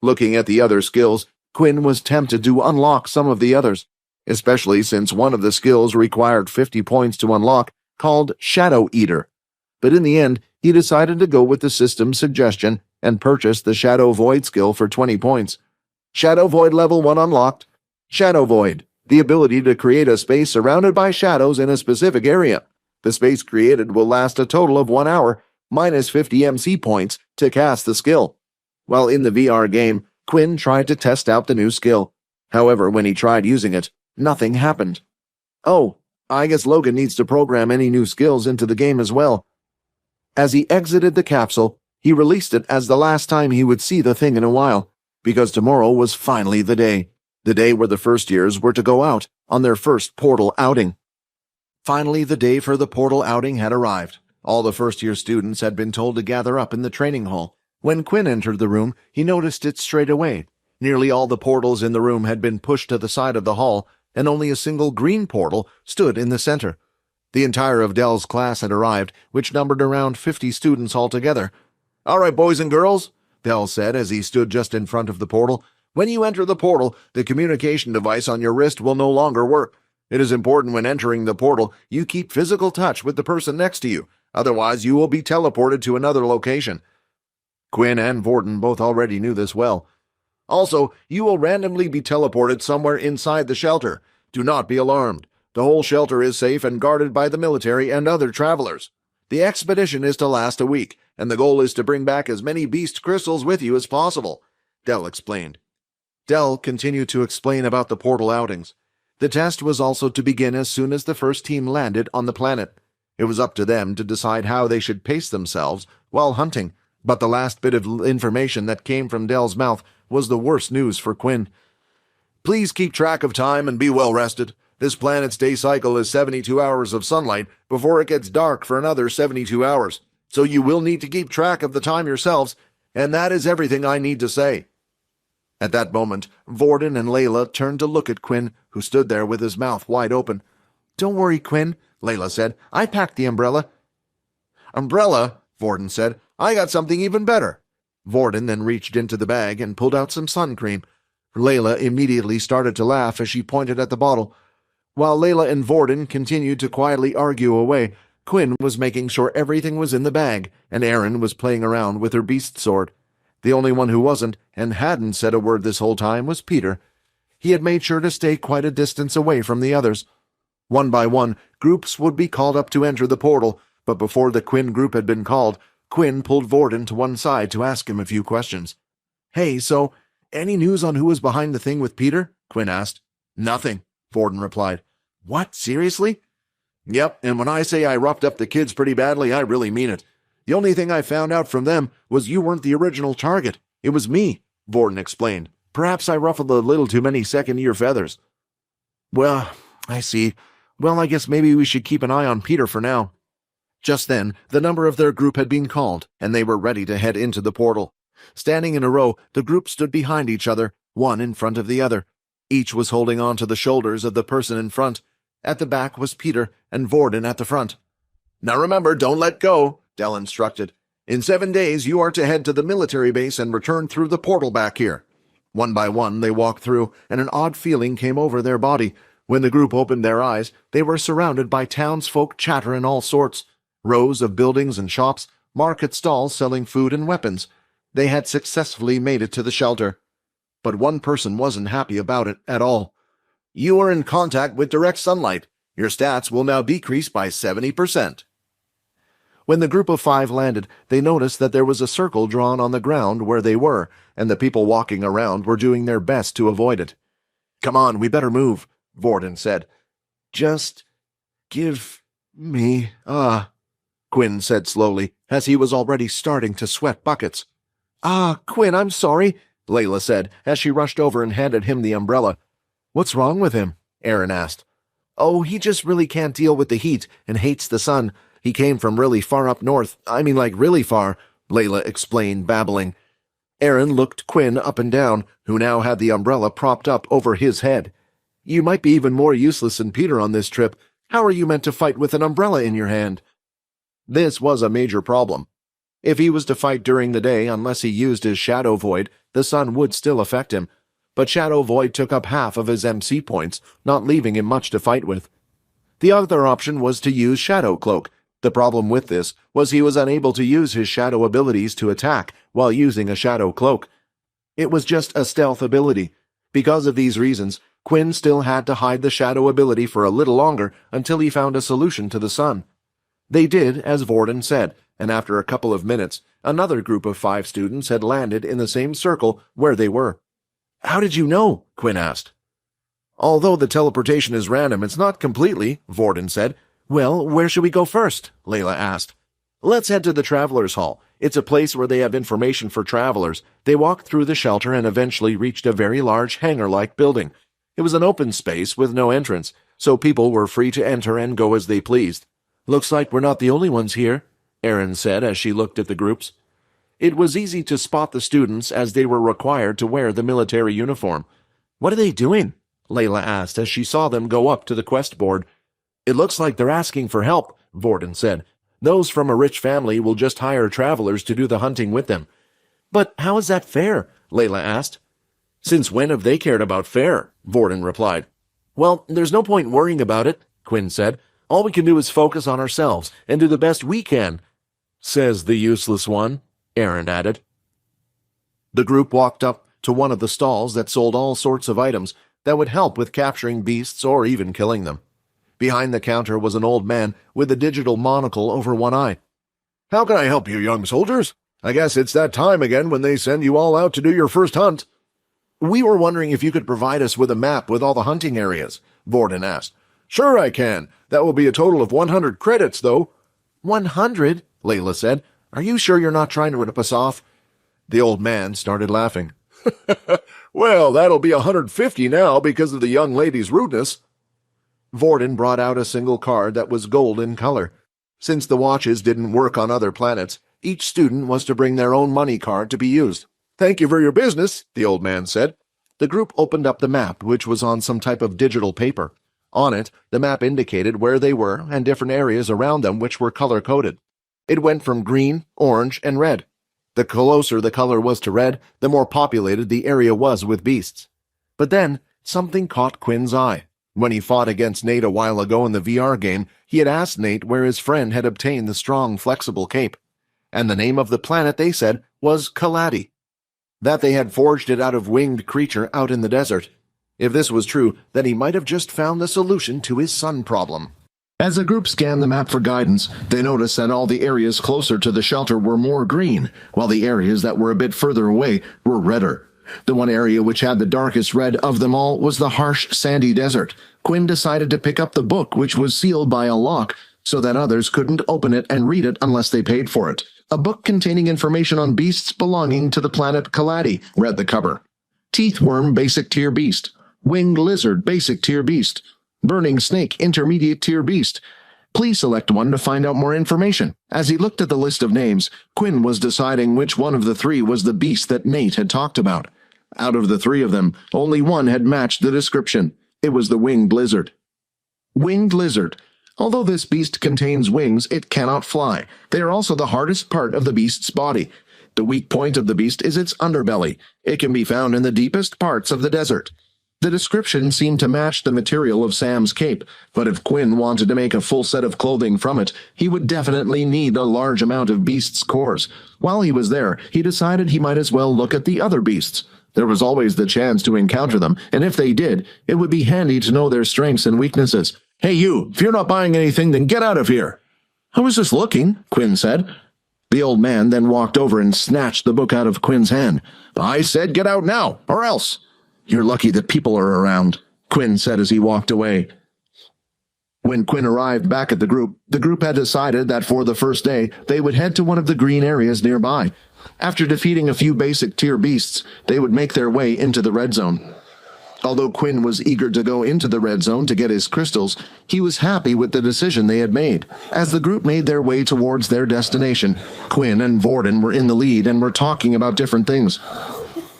Looking at the other skills, Quinn was tempted to unlock some of the others, especially since one of the skills required 50 points to unlock, called Shadow Eater. But in the end, he decided to go with the system's suggestion and purchased the Shadow Void skill for 20 points. Shadow Void level 1 unlocked. Shadow Void, the ability to create a space surrounded by shadows in a specific area. The space created will last a total of 1 hour, minus 50 MC points, to cast the skill. While in the VR game, Quinn tried to test out the new skill. However, when he tried using it, nothing happened. Oh, I guess Logan needs to program any new skills into the game as well. As he exited the capsule, he released it as the last time he would see the thing in a while, because tomorrow was finally the day where the first years were to go out on their first portal outing. Finally, the day for the portal outing had arrived. All the first-year students had been told to gather up in the training hall. When Quinn entered the room, he noticed it straight away. Nearly all the portals in the room had been pushed to the side of the hall, and only a single green portal stood in the center. The entire of Dell's class had arrived, which numbered around 50 students altogether. "All right, boys and girls," Dell said as he stood just in front of the portal. "When you enter the portal, the communication device on your wrist will no longer work. It is important when entering the portal you keep physical touch with the person next to you. Otherwise, you will be teleported to another location." Quinn and Vorton both already knew this well. "Also, you will randomly be teleported somewhere inside the shelter. Do not be alarmed. The whole shelter is safe and guarded by the military and other travelers. The expedition is to last a week, and the goal is to bring back as many beast crystals with you as possible," Dell explained. Dell continued to explain about the portal outings. The test was also to begin as soon as the first team landed on the planet. It was up to them to decide how they should pace themselves while hunting, but the last bit of information that came from Dell's mouth was the worst news for Quinn. "Please keep track of time and be well rested. This planet's day cycle is 72 hours of sunlight before it gets dark for another 72 hours, so you will need to keep track of the time yourselves, and that is everything I need to say." At that moment, Vorton and Layla turned to look at Quinn, who stood there with his mouth wide open. "Don't worry, Quinn," Layla said. "I packed the umbrella." "Umbrella?" Vorton said. "I got something even better." Vorton then reached into the bag and pulled out some sun cream. Layla immediately started to laugh as she pointed at the bottle. While Layla and Vorton continued to quietly argue away, Quinn was making sure everything was in the bag, and Erin was playing around with her beast sword. The only one who wasn't, and hadn't said a word this whole time, was Peter. He had made sure to stay quite a distance away from the others. One by one, groups would be called up to enter the portal, but before the Quinn group had been called, Quinn pulled Vorton to one side to ask him a few questions. "Hey, so, any news on who was behind the thing with Peter?" Quinn asked. "Nothing," Vorton replied. "What, seriously?" "Yep, and when I say I roughed up the kids pretty badly, I really mean it. The only thing I found out from them was you weren't the original target. It was me," Vorton explained. "Perhaps I ruffled a little too many second-year feathers." "Well, I see. Well, I guess maybe we should keep an eye on Peter for now." Just then, the number of their group had been called, and they were ready to head into the portal. Standing in a row, the group stood behind each other, one in front of the other. Each was holding on to the shoulders of the person in front. At the back was Peter, and Vorton at the front. "Now remember, don't let go," Dell instructed. "In 7 days, you are to head to the military base and return through the portal back here." One by one, they walked through, and an odd feeling came over their body. When the group opened their eyes, they were surrounded by townsfolk chatter in all sorts. Rows of buildings and shops, market stalls selling food and weapons. They had successfully made it to the shelter. But one person wasn't happy about it at all. "You are in contact with direct sunlight. Your stats will now decrease by 70%. When the group of 5 landed, they noticed that there was a circle drawn on the ground where they were, and the people walking around were doing their best to avoid it. "Come on, we better move," Vorden said. "Just give me Quinn said slowly, as he was already starting to sweat buckets. Quinn, I'm sorry," Layla said, as she rushed over and handed him the umbrella. "What's wrong with him?" Aaron asked. "Oh, he just really can't deal with the heat and hates the sun. He came from really far up north. I mean, like really far," Layla explained, babbling. Aaron looked Quinn up and down, who now had the umbrella propped up over his head. "You might be even more useless than Peter on this trip. How are you meant to fight with an umbrella in your hand?" This was a major problem. If he was to fight during the day, unless he used his Shadow Void, the sun would still affect him. But Shadow Void took up half of his MC points, not leaving him much to fight with. The other option was to use Shadow Cloak. The problem with this was he was unable to use his shadow abilities to attack while using a Shadow Cloak. It was just a stealth ability. Because of these reasons, Quinn still had to hide the shadow ability for a little longer until he found a solution to the sun. They did as Vorden said, and after a couple of minutes, another group of 5 students had landed in the same circle where they were. "How did you know?" Quinn asked. "Although the teleportation is random, it's not completely," Vorden said. "Well, where should we go first?" Layla asked. "Let's head to the Travelers' Hall. It's a place where they have information for travelers." They walked through the shelter and eventually reached a very large hangar-like building. It was an open space with no entrance, so people were free to enter and go as they pleased. "Looks like we're not the only ones here," Erin said as she looked at the groups. It was easy to spot the students as they were required to wear the military uniform. "What are they doing?" Layla asked as she saw them go up to the quest board. "It looks like they're asking for help," Vorden said. "Those from a rich family will just hire travelers to do the hunting with them." "But how is that fair?" Layla asked. "Since when have they cared about fair?" Vorden replied. "Well, there's no point worrying about it," Quinn said. "All we can do is focus on ourselves and do the best we can." "Says the useless one," Aaron added. The group walked up to one of the stalls that sold all sorts of items that would help with capturing beasts or even killing them. Behind the counter was an old man with a digital monocle over one eye. "How can I help you, young soldiers? I guess it's that time again when they send you all out to do your first hunt." "We were wondering if you could provide us with a map with all the hunting areas," Vorden asked. "Sure I can. That will be a total of 100 credits, though." 100? Layla said. "Are you sure you're not trying to rip us off?" The old man started laughing. "Well, that'll be 150 now because of the young lady's rudeness." Vorden brought out a single card that was gold in color. Since the watches didn't work on other planets, each student was to bring their own money card to be used. "Thank you for your business," the old man said. The group opened up the map, which was on some type of digital paper. On it, the map indicated where they were and different areas around them which were color-coded. It went from green, orange, and red. The closer the color was to red, the more populated the area was with beasts. But then, something caught Quinn's eye. When he fought against Nate a while ago in the VR game, he had asked Nate where his friend had obtained the strong, flexible cape. And the name of the planet, they said, was Kaladi. That they had forged it out of winged creature out in the desert. If this was true, then he might have just found the solution to his sun problem. As the group scanned the map for guidance, they noticed that all the areas closer to the shelter were more green, while the areas that were a bit further away were redder. The one area which had the darkest red of them all was the harsh, sandy desert. Quinn decided to pick up the book, which was sealed by a lock, so that others couldn't open it and read it unless they paid for it. A book containing information on beasts belonging to the planet Kaladi, read the cover. Teeth worm, basic tier beast. Winged lizard, basic tier beast. Burning snake, intermediate tier beast. Please select one to find out more information. As he looked at the list of names, Quinn was deciding which one of the 3 was the beast that Nate had talked about. Out of the 3 of them, only one had matched the description. It was the winged lizard. Winged lizard. Although this beast contains wings, it cannot fly. They are also the hardest part of the beast's body. The weak point of the beast is its underbelly. It can be found in the deepest parts of the desert. The description seemed to match the material of Sam's cape, but if Quinn wanted to make a full set of clothing from it, he would definitely need a large amount of beast's cores. While he was there, he decided he might as well look at the other beasts. There was always the chance to encounter them, and if they did, it would be handy to know their strengths and weaknesses. "Hey you, if you're not buying anything, then get out of here." "I was just looking," Quinn said. The old man then walked over and snatched the book out of Quinn's hand. "I said get out now, or else." "You're lucky that people are around," Quinn said as he walked away. When Quinn arrived back at the group had decided that for the first day, they would head to one of the green areas nearby. After defeating a few basic tier beasts, they would make their way into the red zone. Although Quinn was eager to go into the red zone to get his crystals, he was happy with the decision they had made. As the group made their way towards their destination, Quinn and Vorden were in the lead and were talking about different things.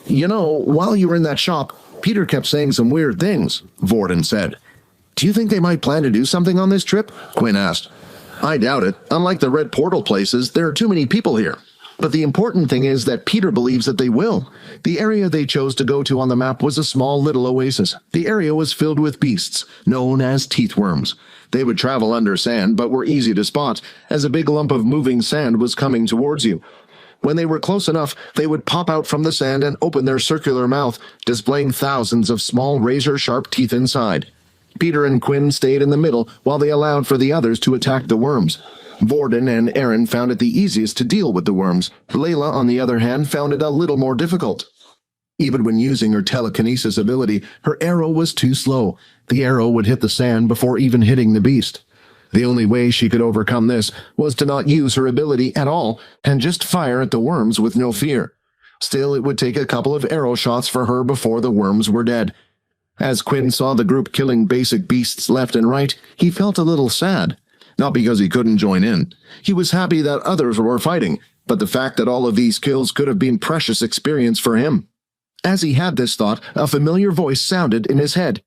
"You know, while you were in that shop, Peter kept saying some weird things," Vorden said. "Do you think they might plan to do something on this trip?" Quinn asked. "I doubt it. Unlike the red portal places, there are too many people here. But the important thing is that Peter believes that they will." The area they chose to go to on the map was a small little oasis. The area was filled with beasts, known as teeth worms. They would travel under sand, but were easy to spot, as a big lump of moving sand was coming towards you. When they were close enough, they would pop out from the sand and open their circular mouth, displaying thousands of small razor-sharp teeth inside. Peter and Quinn stayed in the middle while they allowed for the others to attack the worms. Vorden and Aaron found it the easiest to deal with the worms. Layla, on the other hand, found it a little more difficult. Even when using her telekinesis ability, her arrow was too slow. The arrow would hit the sand before even hitting the beast. The only way she could overcome this was to not use her ability at all and just fire at the worms with no fear. Still, it would take a couple of arrow shots for her before the worms were dead. As Quinn saw the group killing basic beasts left and right, he felt a little sad. Not because he couldn't join in. He was happy that others were fighting, but the fact that all of these kills could have been precious experience for him. As he had this thought, a familiar voice sounded in his head.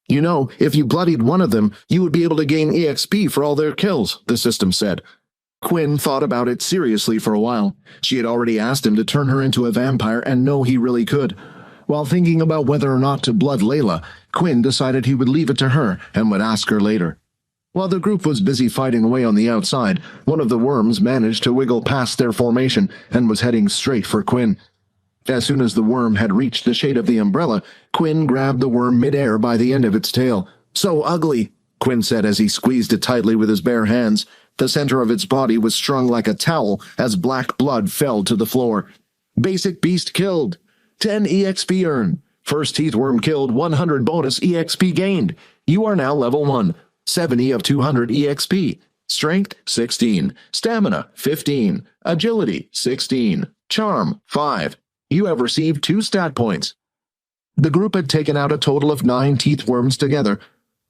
"You know, if you bloodied one of them, you would be able to gain EXP for all their kills," the system said. Quinn thought about it seriously for a while. She had already asked him to turn her into a vampire, and no, he really could. While thinking about whether or not to blood Layla, Quinn decided he would leave it to her and would ask her later. While the group was busy fighting away on the outside, one of the worms managed to wiggle past their formation and was heading straight for Quinn. As soon as the worm had reached the shade of the umbrella, Quinn grabbed the worm midair by the end of its tail. "So ugly," Quinn said as he squeezed it tightly with his bare hands. The center of its body was strung like a towel as black blood fell to the floor. "Basic beast killed. 10 EXP earned. First teeth worm killed, 100 bonus EXP gained. You are now level 1. 70 of 200 EXP. Strength, 16. Stamina, 15. Agility, 16. Charm, 5. You have received 2 stat points." The group had taken out a total of 9 teeth worms together.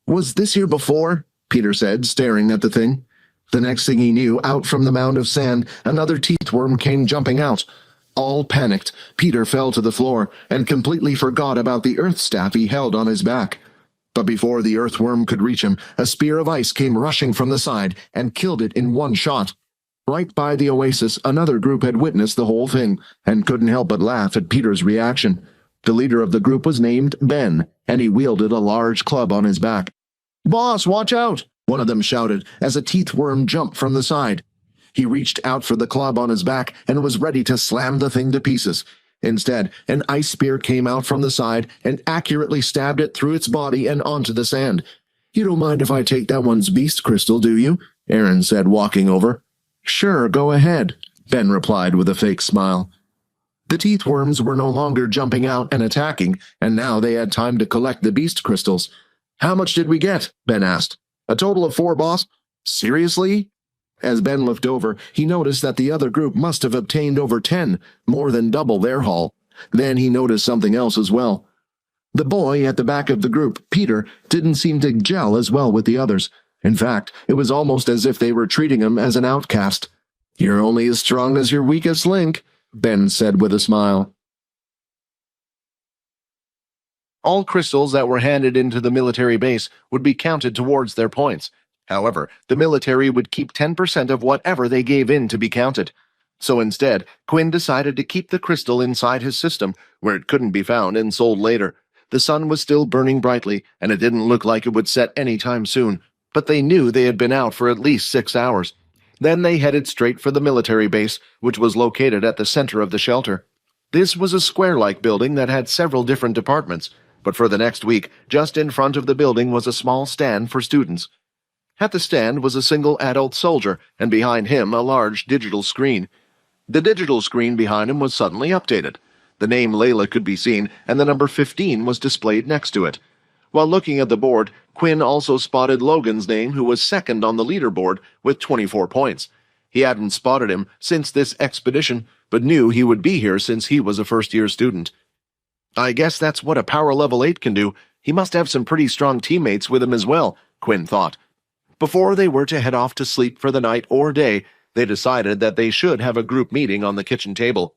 "Was this here before?" Peter said, staring at the thing. The next thing he knew, out from the mound of sand, another teeth worm came jumping out. All panicked, Peter fell to the floor and completely forgot about the earth staff he held on his back. But before the earthworm could reach him, a spear of ice came rushing from the side and killed it in one shot. Right by the oasis, another group had witnessed the whole thing and couldn't help but laugh at Peter's reaction. The leader of the group was named Ben, and he wielded a large club on his back. "Boss, watch out!" one of them shouted as a teeth worm jumped from the side. He reached out for the club on his back and was ready to slam the thing to pieces. Instead, an ice spear came out from the side and accurately stabbed it through its body and onto the sand. "You don't mind if I take that one's beast crystal, do you?" Aaron said, walking over. "Sure, go ahead," Ben replied with a fake smile. The teeth worms were no longer jumping out and attacking, and now they had time to collect the beast crystals. "How much did we get?" Ben asked. "A total of 4, boss." "Seriously?" As Ben looked over, he noticed that the other group must have obtained over 10, more than double their haul. Then he noticed something else as well. The boy at the back of the group, Peter, didn't seem to gel as well with the others. In fact, it was almost as if they were treating him as an outcast. "You're only as strong as your weakest link," Ben said with a smile. All crystals that were handed into the military base would be counted towards their points. However, the military would keep 10% of whatever they gave in to be counted. So instead, Quinn decided to keep the crystal inside his system, where it couldn't be found and sold later. The sun was still burning brightly, and it didn't look like it would set any time soon, but they knew they had been out for at least 6 hours. Then they headed straight for the military base, which was located at the center of the shelter. This was a square-like building that had several different departments, But for the next week, just in front of the building was a small stand for students. At the stand was a single adult soldier, and behind him a large digital screen. The digital screen behind him was suddenly updated. The name Layla could be seen, and the number 15 was displayed next to it. While looking at the board, Quinn also spotted Logan's name, who was second on the leaderboard with 24 points. He hadn't spotted him since this expedition, but knew he would be here since he was a first-year student. I guess that's what a power level 8 can do. He must have some pretty strong teammates with him as well, Quinn thought. Before they were to head off to sleep for the night or day, they decided that they should have a group meeting on the kitchen table.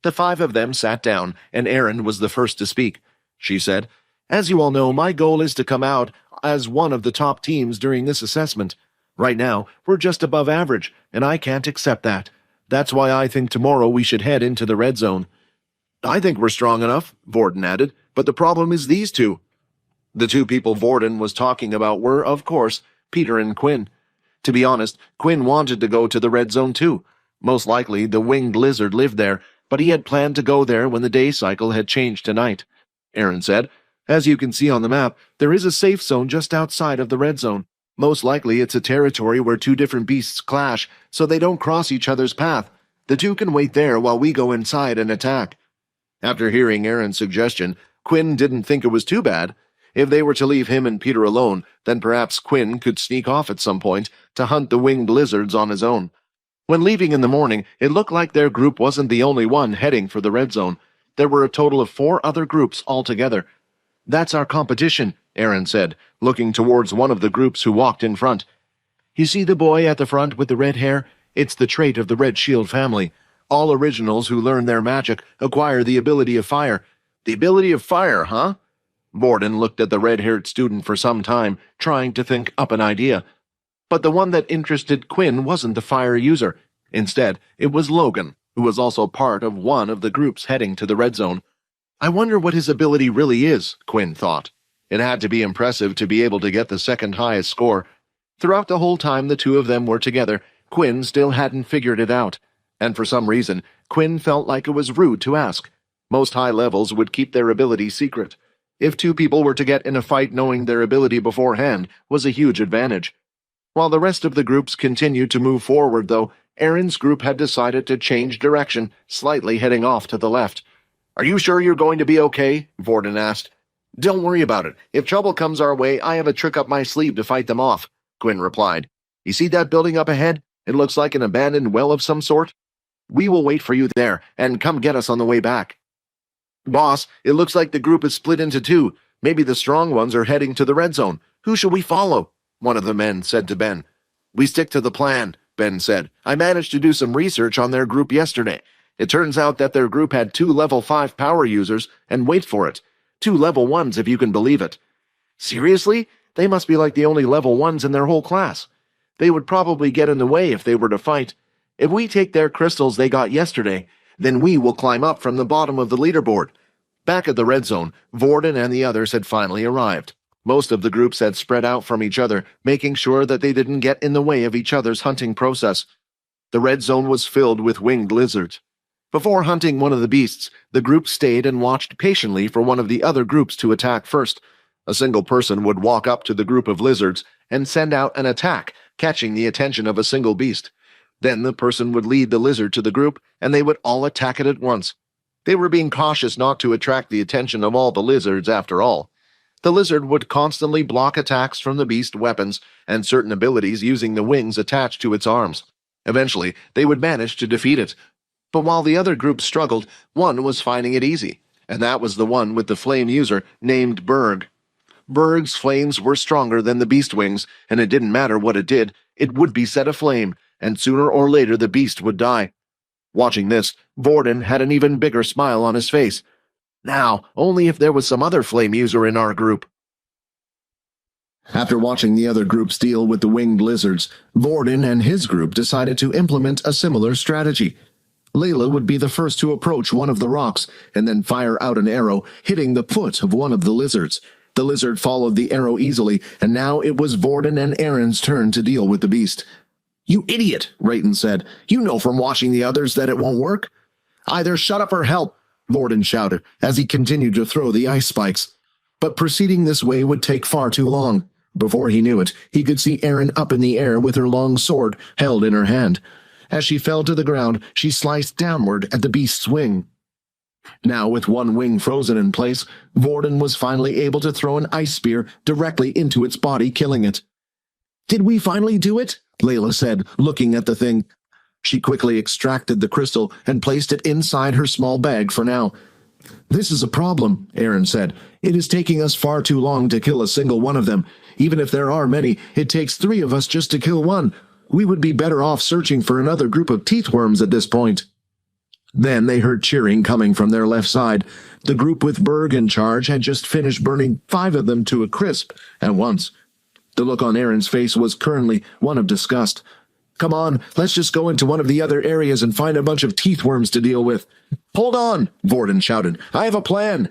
The 5 of them sat down, and Erin was the first to speak. She said, "As you all know, my goal is to come out as one of the top teams during this assessment. Right now, we're just above average, and I can't accept that. That's why I think tomorrow we should head into the red zone." "I think we're strong enough," Vorden added, "but the problem is these two." The 2 people Vorden was talking about were, of course, Peter and Quinn. To be honest, Quinn wanted to go to the red zone too. Most likely, the winged lizard lived there, but he had planned to go there when the day cycle had changed to night. Erin said, "As you can see on the map, there is a safe zone just outside of the red zone. Most likely it's a territory where 2 different beasts clash, so they don't cross each other's path. The 2 can wait there while we go inside and attack." After hearing Erin's suggestion, Quinn didn't think it was too bad. If they were to leave him and Peter alone, then perhaps Quinn could sneak off at some point to hunt the winged lizards on his own. When leaving in the morning, it looked like their group wasn't the only one heading for the red zone. There were a total of 4 other groups altogether. "That's our competition," Erin said, looking towards one of the groups who walked in front. "You see the boy at the front with the red hair? It's the trait of the Red Shield family. All originals who learn their magic acquire the ability of fire." "The ability of fire, huh?" Vorden looked at the red-haired student for some time, trying to think up an idea. But the one that interested Quinn wasn't the fire user. Instead, it was Logan, who was also part of one of the groups heading to the red zone. "I wonder what his ability really is," Quinn thought. It had to be impressive to be able to get the second highest score. Throughout the whole time the 2 of them were together, Quinn still hadn't figured it out. And for some reason, Quinn felt like it was rude to ask. Most high levels would keep their ability secret. If 2 people were to get in a fight knowing their ability beforehand was a huge advantage. While the rest of the groups continued to move forward, though, Erin's group had decided to change direction, slightly heading off to the left. "Are you sure you're going to be okay?" Vorden asked. "Don't worry about it. If trouble comes our way, I have a trick up my sleeve to fight them off," Quinn replied. "You see that building up ahead? It looks like an abandoned well of some sort. We will wait for you there, and come get us on the way back." "Boss, it looks like the group is split into 2. Maybe the strong ones are heading to the red zone. Who should we follow?" one of the men said to Ben. "We stick to the plan," Ben said. "I managed to do some research on their group yesterday. It turns out that their group had 2 level 5 power users, and wait for it, 2 level 1s if you can believe it." "Seriously? They must be like the only level 1s in their whole class. They would probably get in the way if they were to fight. If we take their crystals they got yesterday, then we will climb up from the bottom of the leaderboard." Back at the red zone, Vorden and the others had finally arrived. Most of the groups had spread out from each other, making sure that they didn't get in the way of each other's hunting process. The red zone was filled with winged lizards. Before hunting one of the beasts, the group stayed and watched patiently for one of the other groups to attack first. A single person would walk up to the group of lizards and send out an attack, catching the attention of a single beast. Then the person would lead the lizard to the group, and they would all attack it at once. They were being cautious not to attract the attention of all the lizards after all. The lizard would constantly block attacks from the beast weapons and certain abilities using the wings attached to its arms. Eventually, they would manage to defeat it. But while the other group struggled, one was finding it easy, and that was the one with the flame user named Berg. Berg's flames were stronger than the beast wings, and it didn't matter what it did, it would be set aflame, and sooner or later the beast would die. Watching this, Vorden had an even bigger smile on his face. Now, only if there was some other flame user in our group. After watching the other groups deal with the winged lizards, Vorden and his group decided to implement a similar strategy. Layla would be the first to approach one of the rocks, and then fire out an arrow, hitting the foot of one of the lizards. The lizard followed the arrow easily, and now it was Vorden and Erin's turn to deal with the beast. "You idiot," Rayton said. "You know from watching the others that it won't work." "Either shut up or help," Vorden shouted, as he continued to throw the ice spikes. but proceeding this way would take far too long. Before he knew it, he could see Erin up in the air with her long sword held in her hand. As she fell to the ground, she sliced downward at the beast's wing. Now, with one wing frozen in place, Vorden was finally able to throw an ice spear directly into its body, killing it. "Did we finally do it?" Layla said, looking at the thing. She quickly extracted the crystal and placed it inside her small bag for now. "This is a problem," Erin said. "It is taking us far too long to kill a single one of them. Even if there are many, it takes 3 of us just to kill one. We would be better off searching for another group of teethworms at this point." Then they heard cheering coming from their left side. The group with Berg in charge had just finished burning 5 of them to a crisp at once. The look on Erin's face was currently one of disgust. "Come on, let's just go into one of the other areas and find a bunch of teethworms to deal with." "Hold on," Vorden shouted. "I have a plan."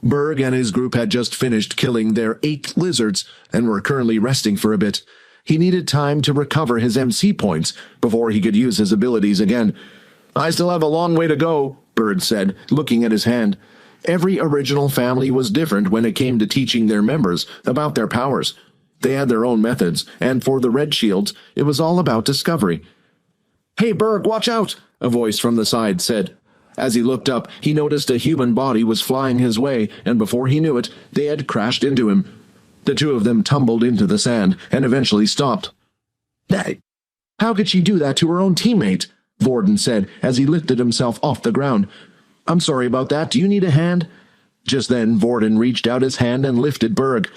Berg and his group had just finished killing their 8 lizards and were currently resting for a bit. He needed time to recover his MC points before he could use his abilities again. "I still have a long way to go," Berg said, looking at his hand. Every original family was different when it came to teaching their members about their powers. They had their own methods, and for the Red Shields, it was all about discovery. "Hey, Berg, watch out!" a voice from the side said. As he looked up, he noticed a human body was flying his way, and before he knew it, they had crashed into him. The 2 of them tumbled into the sand and eventually stopped. "Hey, how could she do that to her own teammate?" Vorden said as he lifted himself off the ground. "I'm sorry about that. Do you need a hand?" Just then, Vorden reached out his hand and lifted Berg.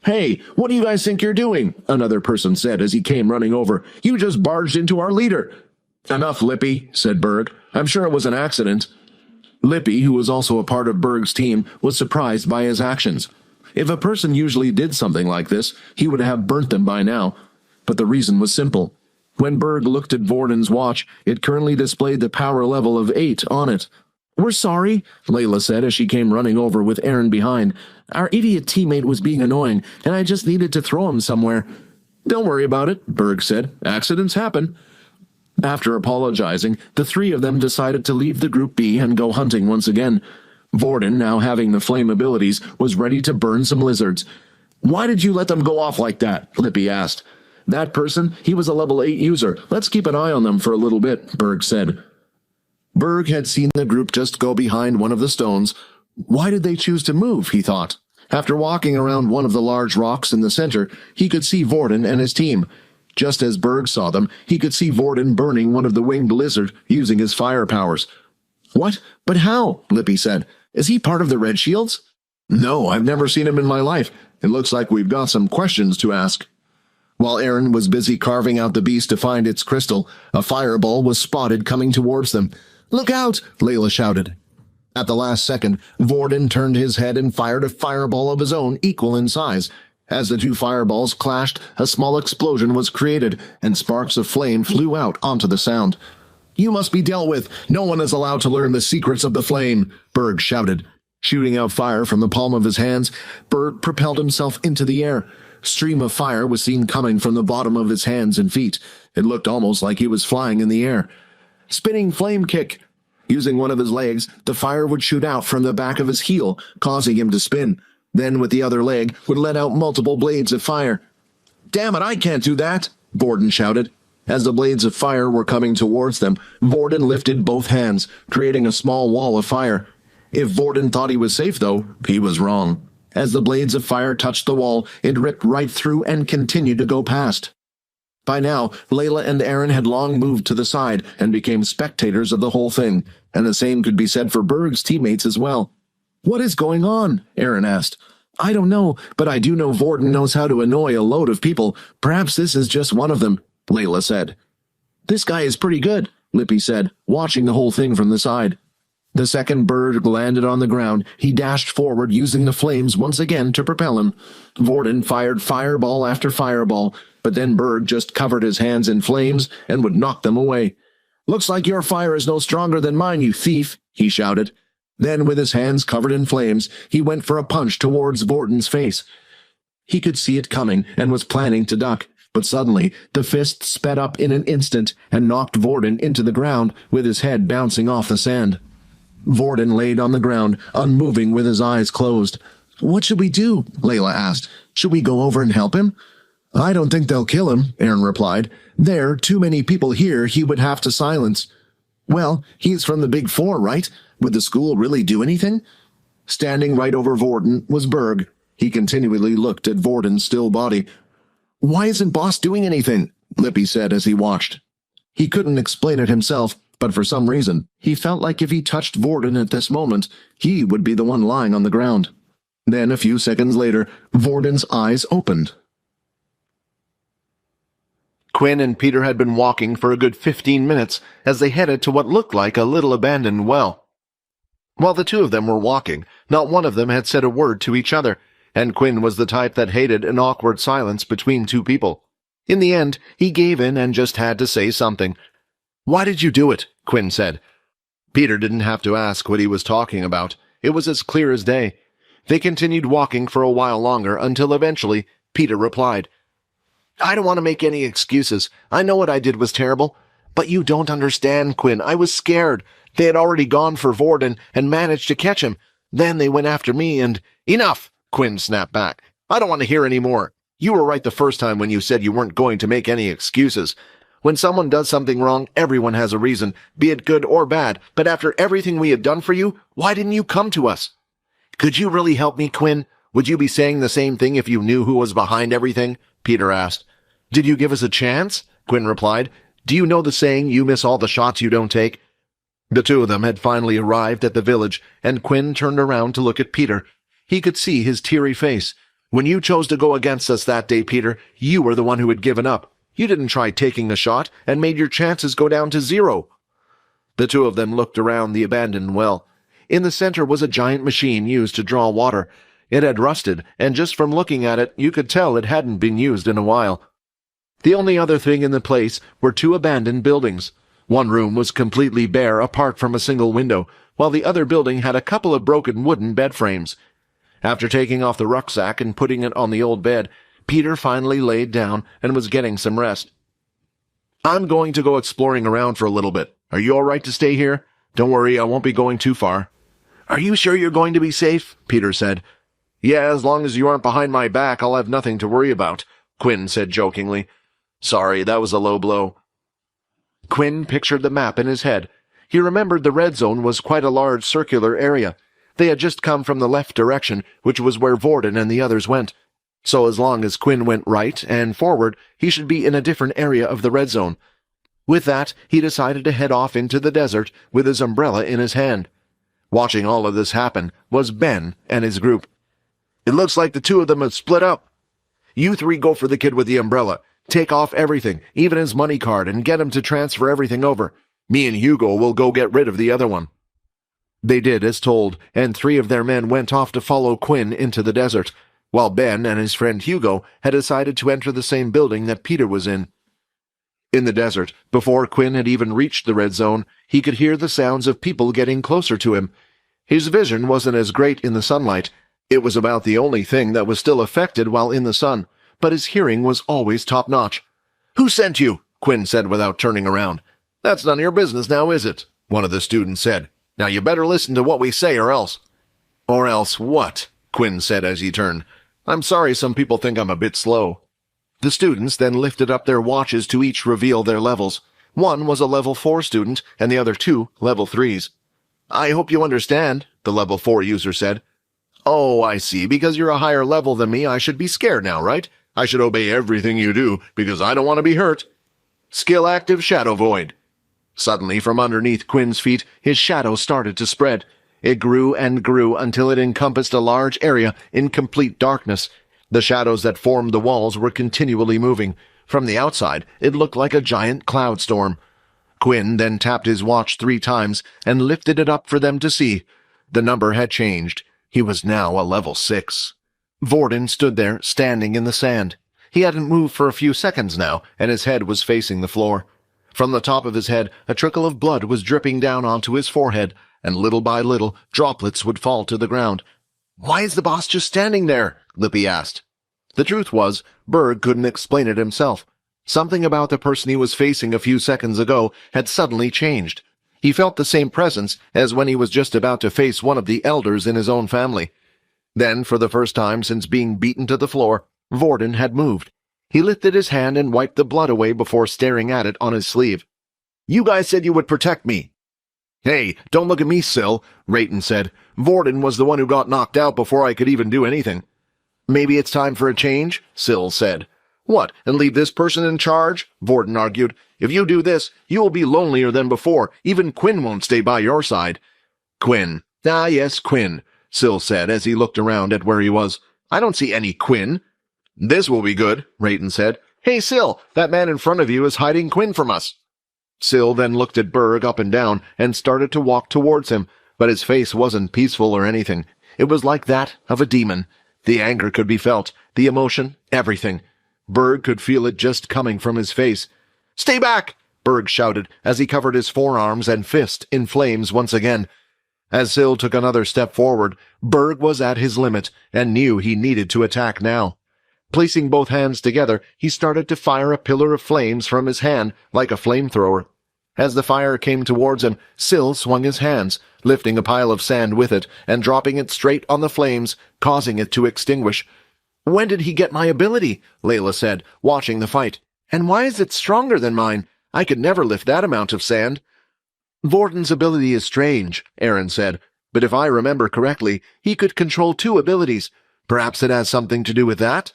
"Hey, what do you guys think you're doing?" another person said as he came running over. "You just barged into our leader." "Enough, Lippy," said Berg. "I'm sure it was an accident." Lippy, who was also a part of Berg's team, was surprised by his actions. If a person usually did something like this, he would have burnt them by now. But the reason was simple. When Berg looked at Vorden's watch, it currently displayed the power level of 8 on it. "We're sorry," Layla said as she came running over with Erin behind. "Our idiot teammate was being annoying, and I just needed to throw him somewhere." "Don't worry about it," Berg said. "Accidents happen." After apologizing, the 3 of them decided to leave the Group B and go hunting once again. Vorden, now having the flame abilities, was ready to burn some lizards. "Why did you let them go off like that?" Lippy asked. "That person, he was a level 8 user. Let's keep an eye on them for a little bit," Berg said. Berg had seen the group just go behind one of the stones. Why did they choose to move, he thought. After walking around one of the large rocks in the center, he could see Vorden and his team. Just as Berg saw them, he could see Vorden burning one of the winged lizard using his fire powers. "What? But how?" Lippy said. "Is he part of the Red Shields?" "No, I've never seen him in my life. It looks like we've got some questions to ask." While Erin was busy carving out the beast to find its crystal, a fireball was spotted coming towards them. "Look out!" Layla shouted. At the last second, Vorden turned his head and fired a fireball of his own equal in size. As the 2 fireballs clashed, a small explosion was created, and sparks of flame flew out onto the sound. "You must be dealt with. No one is allowed to learn the secrets of the flame," Berg shouted. Shooting out fire from the palm of his hands, Berg propelled himself into the air. Stream of fire was seen coming from the bottom of his hands and feet. It looked almost like he was flying in the air. Spinning flame kick. Using one of his legs, the fire would shoot out from the back of his heel, causing him to spin. Then, with the other leg, would let out multiple blades of fire. "Damn it, I can't do that!" Vorden shouted. As the blades of fire were coming towards them, Vorden lifted both hands, creating a small wall of fire. If Vorden thought he was safe, though, he was wrong. As the blades of fire touched the wall, it ripped right through and continued to go past. By now, Layla and Erin had long moved to the side and became spectators of the whole thing, and the same could be said for Berg's teammates as well. "What is going on?" Erin asked. "I don't know, but I do know Vorden knows how to annoy a load of people. Perhaps this is just one of them," Layla said. "This guy is pretty good," Lippy said, watching the whole thing from the side. The second Berg landed on the ground, he dashed forward using the flames once again to propel him. Vorden fired fireball after fireball, but then Berg just covered his hands in flames and would knock them away. "Looks like your fire is no stronger than mine, you thief," he shouted. Then, with his hands covered in flames, he went for a punch towards Vorden's face. He could see it coming and was planning to duck, but suddenly the fist sped up in an instant and knocked Vorden into the ground with his head bouncing off the sand. Vorden laid on the ground, unmoving with his eyes closed. "What should we do?" Layla asked. "Should we go over and help him?" "I don't think they'll kill him," Aaron replied. "There are too many people here he would have to silence." "Well, he's from the Big Four, right? Would the school really do anything?" Standing right over Vorden was Berg. He continually looked at Vorden's still body. "Why isn't Boss doing anything?" Lippy said as he watched. He couldn't explain it himself, but for some reason, he felt like if he touched Vorden at this moment, he would be the one lying on the ground. Then, a few seconds later, Vorden's eyes opened. Quinn and Peter had been walking for a good 15 minutes as they headed to what looked like a little abandoned well. While the two of them were walking, not one of them had said a word to each other, and Quinn was the type that hated an awkward silence between two people. In the end, he gave in and just had to say something. "Why did you do it?" Quinn said. Peter didn't have to ask what he was talking about. It was as clear as day. They continued walking for a while longer until eventually Peter replied, "I don't want to make any excuses. I know what I did was terrible. But you don't understand, Quinn. I was scared. They had already gone for Vorden and managed to catch him. Then they went after me and—" "Enough!" Quinn snapped back. "I don't want to hear any more. You were right the first time when you said you weren't going to make any excuses. When someone does something wrong, everyone has a reason, be it good or bad. But after everything we had done for you, why didn't you come to us?" "Could you really help me, Quinn? Would you be saying the same thing if you knew who was behind everything?" Peter asked. "Did you give us a chance?" Quinn replied. "Do you know the saying, you miss all the shots you don't take?" The two of them had finally arrived at the village, and Quinn turned around to look at Peter. He could see his teary face. "When you chose to go against us that day, Peter, you were the one who had given up. You didn't try taking a shot and made your chances go down to 0. The two of them looked around the abandoned well. In the center was a giant machine used to draw water. It had rusted, and just from looking at it, you could tell it hadn't been used in a while. The only other thing in the place were 2 abandoned buildings. One room was completely bare apart from a single window, while the other building had a couple of broken wooden bed frames. After taking off the rucksack and putting it on the old bed, Peter finally laid down and was getting some rest. "I'm going to go exploring around for a little bit. Are you all right to stay here? Don't worry, I won't be going too far." "Are you sure you're going to be safe?" Peter said. "Yeah, as long as you aren't behind my back, I'll have nothing to worry about," Quinn said jokingly. "Sorry, that was a low blow." Quinn pictured the map in his head. He remembered the red zone was quite a large circular area. They had just come from the left direction, which was where Vorden and the others went. So as long as Quinn went right and forward, he should be in a different area of the red zone. With that, he decided to head off into the desert with his umbrella in his hand. Watching all of this happen was Ben and his group. "It looks like the two of them have split up. You 3 go for the kid with the umbrella. Take off everything, even his money card, and get him to transfer everything over. Me and Hugo will go get rid of the other one." They did as told, and 3 of their men went off to follow Quinn into the desert, while Ben and his friend Hugo had decided to enter the same building that Peter was in. In the desert, before Quinn had even reached the red zone, he could hear the sounds of people getting closer to him. His vision wasn't as great in the sunlight. It was about the only thing that was still affected while in the sun, but his hearing was always top-notch. "Who sent you?" Quinn said without turning around. "That's none of your business now, is it?" one of the students said. "Now you better listen to what we say or else." "Or else what?" Quinn said as he turned. "I'm sorry some people think I'm a bit slow." The students then lifted up their watches to each reveal their levels. One was a level 4 student, and the other 2 level 3s. "I hope you understand," the level 4 user said. "Oh, I see. Because you're a higher level than me, I should be scared now, right? I should obey everything you do, because I don't want to be hurt." "Skill active Shadow Void." Suddenly, from underneath Quinn's feet, his shadow started to spread. It grew and grew until it encompassed a large area in complete darkness. The shadows that formed the walls were continually moving. From the outside, it looked like a giant cloud storm. Quinn then tapped his watch 3 times and lifted it up for them to see. The number had changed. He was now a level 6. Vorden stood there, standing in the sand. He hadn't moved for a few seconds now, and his head was facing the floor. From the top of his head, a trickle of blood was dripping down onto his forehead, and little by little, droplets would fall to the ground. "Why is the boss just standing there?" Lippy asked. The truth was, Berg couldn't explain it himself. Something about the person he was facing a few seconds ago had suddenly changed. He felt the same presence as when he was just about to face one of the elders in his own family. Then, for the first time since being beaten to the floor, Vorden had moved. He lifted his hand and wiped the blood away before staring at it on his sleeve. "You guys said you would protect me." "Hey, don't look at me, Syl," Rayton said. "Vorden was the one who got knocked out before I could even do anything." "Maybe it's time for a change," Syl said. "What, and leave this person in charge?" Vorden argued. "If you do this, you will be lonelier than before. Even Quinn won't stay by your side." "Quinn. Ah, yes, Quinn," Syl said as he looked around at where he was. "I don't see any Quinn." "This will be good," Rayton said. "Hey, Syl, that man in front of you is hiding Quinn from us." Syl then looked at Berg up and down and started to walk towards him, but his face wasn't peaceful or anything. It was like that of a demon. The anger could be felt, the emotion, everything. Berg could feel it just coming from his face. "Stay back!" Berg shouted as he covered his forearms and fist in flames once again. As Syl took another step forward, Berg was at his limit and knew he needed to attack now. Placing both hands together, he started to fire a pillar of flames from his hand like a flamethrower. As the fire came towards him, Syl swung his hands, lifting a pile of sand with it and dropping it straight on the flames, causing it to extinguish. "When did he get my ability?" Layla said, watching the fight. "And why is it stronger than mine? I could never lift that amount of sand." "Vorden's ability is strange," Aaron said, "but if I remember correctly, he could control 2 abilities. Perhaps it has something to do with that?"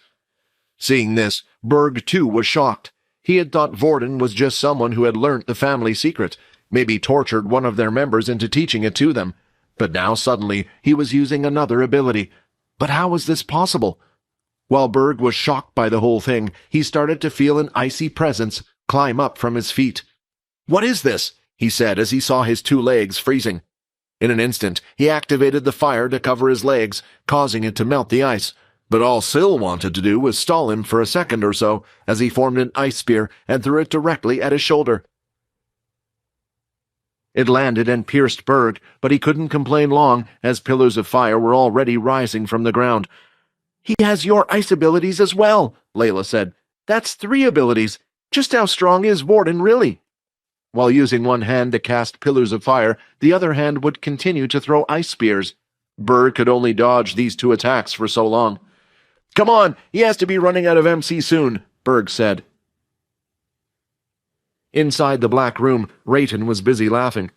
Seeing this, Berg too was shocked. He had thought Vorden was just someone who had learnt the family secret, maybe tortured one of their members into teaching it to them. But now suddenly he was using another ability. But how was this possible? While Berg was shocked by the whole thing, he started to feel an icy presence climb up from his feet. "What is this?" he said as he saw his 2 legs freezing. In an instant, he activated the fire to cover his legs, causing it to melt the ice. But all Syl wanted to do was stall him for a second or so, as he formed an ice spear and threw it directly at his shoulder. It landed and pierced Berg, but he couldn't complain long, as pillars of fire were already rising from the ground. "He has your ice abilities as well," Layla said. "That's 3 abilities. Just how strong is Vorden, really?" While using one hand to cast pillars of fire, the other hand would continue to throw ice spears. Berg could only dodge these 2 attacks for so long. "Come on, he has to be running out of MC soon," Berg said. Inside the black room, Rayton was busy laughing.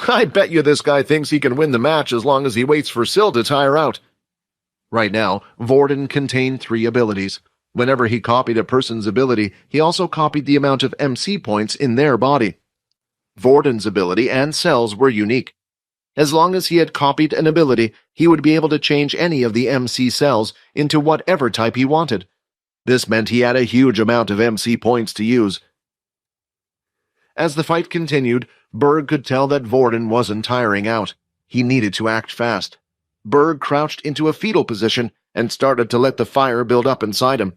"I bet you this guy thinks he can win the match as long as he waits for Syl to tire out." Right now, Vorden contained 3 abilities. Whenever he copied a person's ability, he also copied the amount of MC points in their body. Vorden's ability and cells were unique. As long as he had copied an ability, he would be able to change any of the MC cells into whatever type he wanted. This meant he had a huge amount of MC points to use. As the fight continued, Berg could tell that Vorden wasn't tiring out. He needed to act fast. Berg crouched into a fetal position and started to let the fire build up inside him.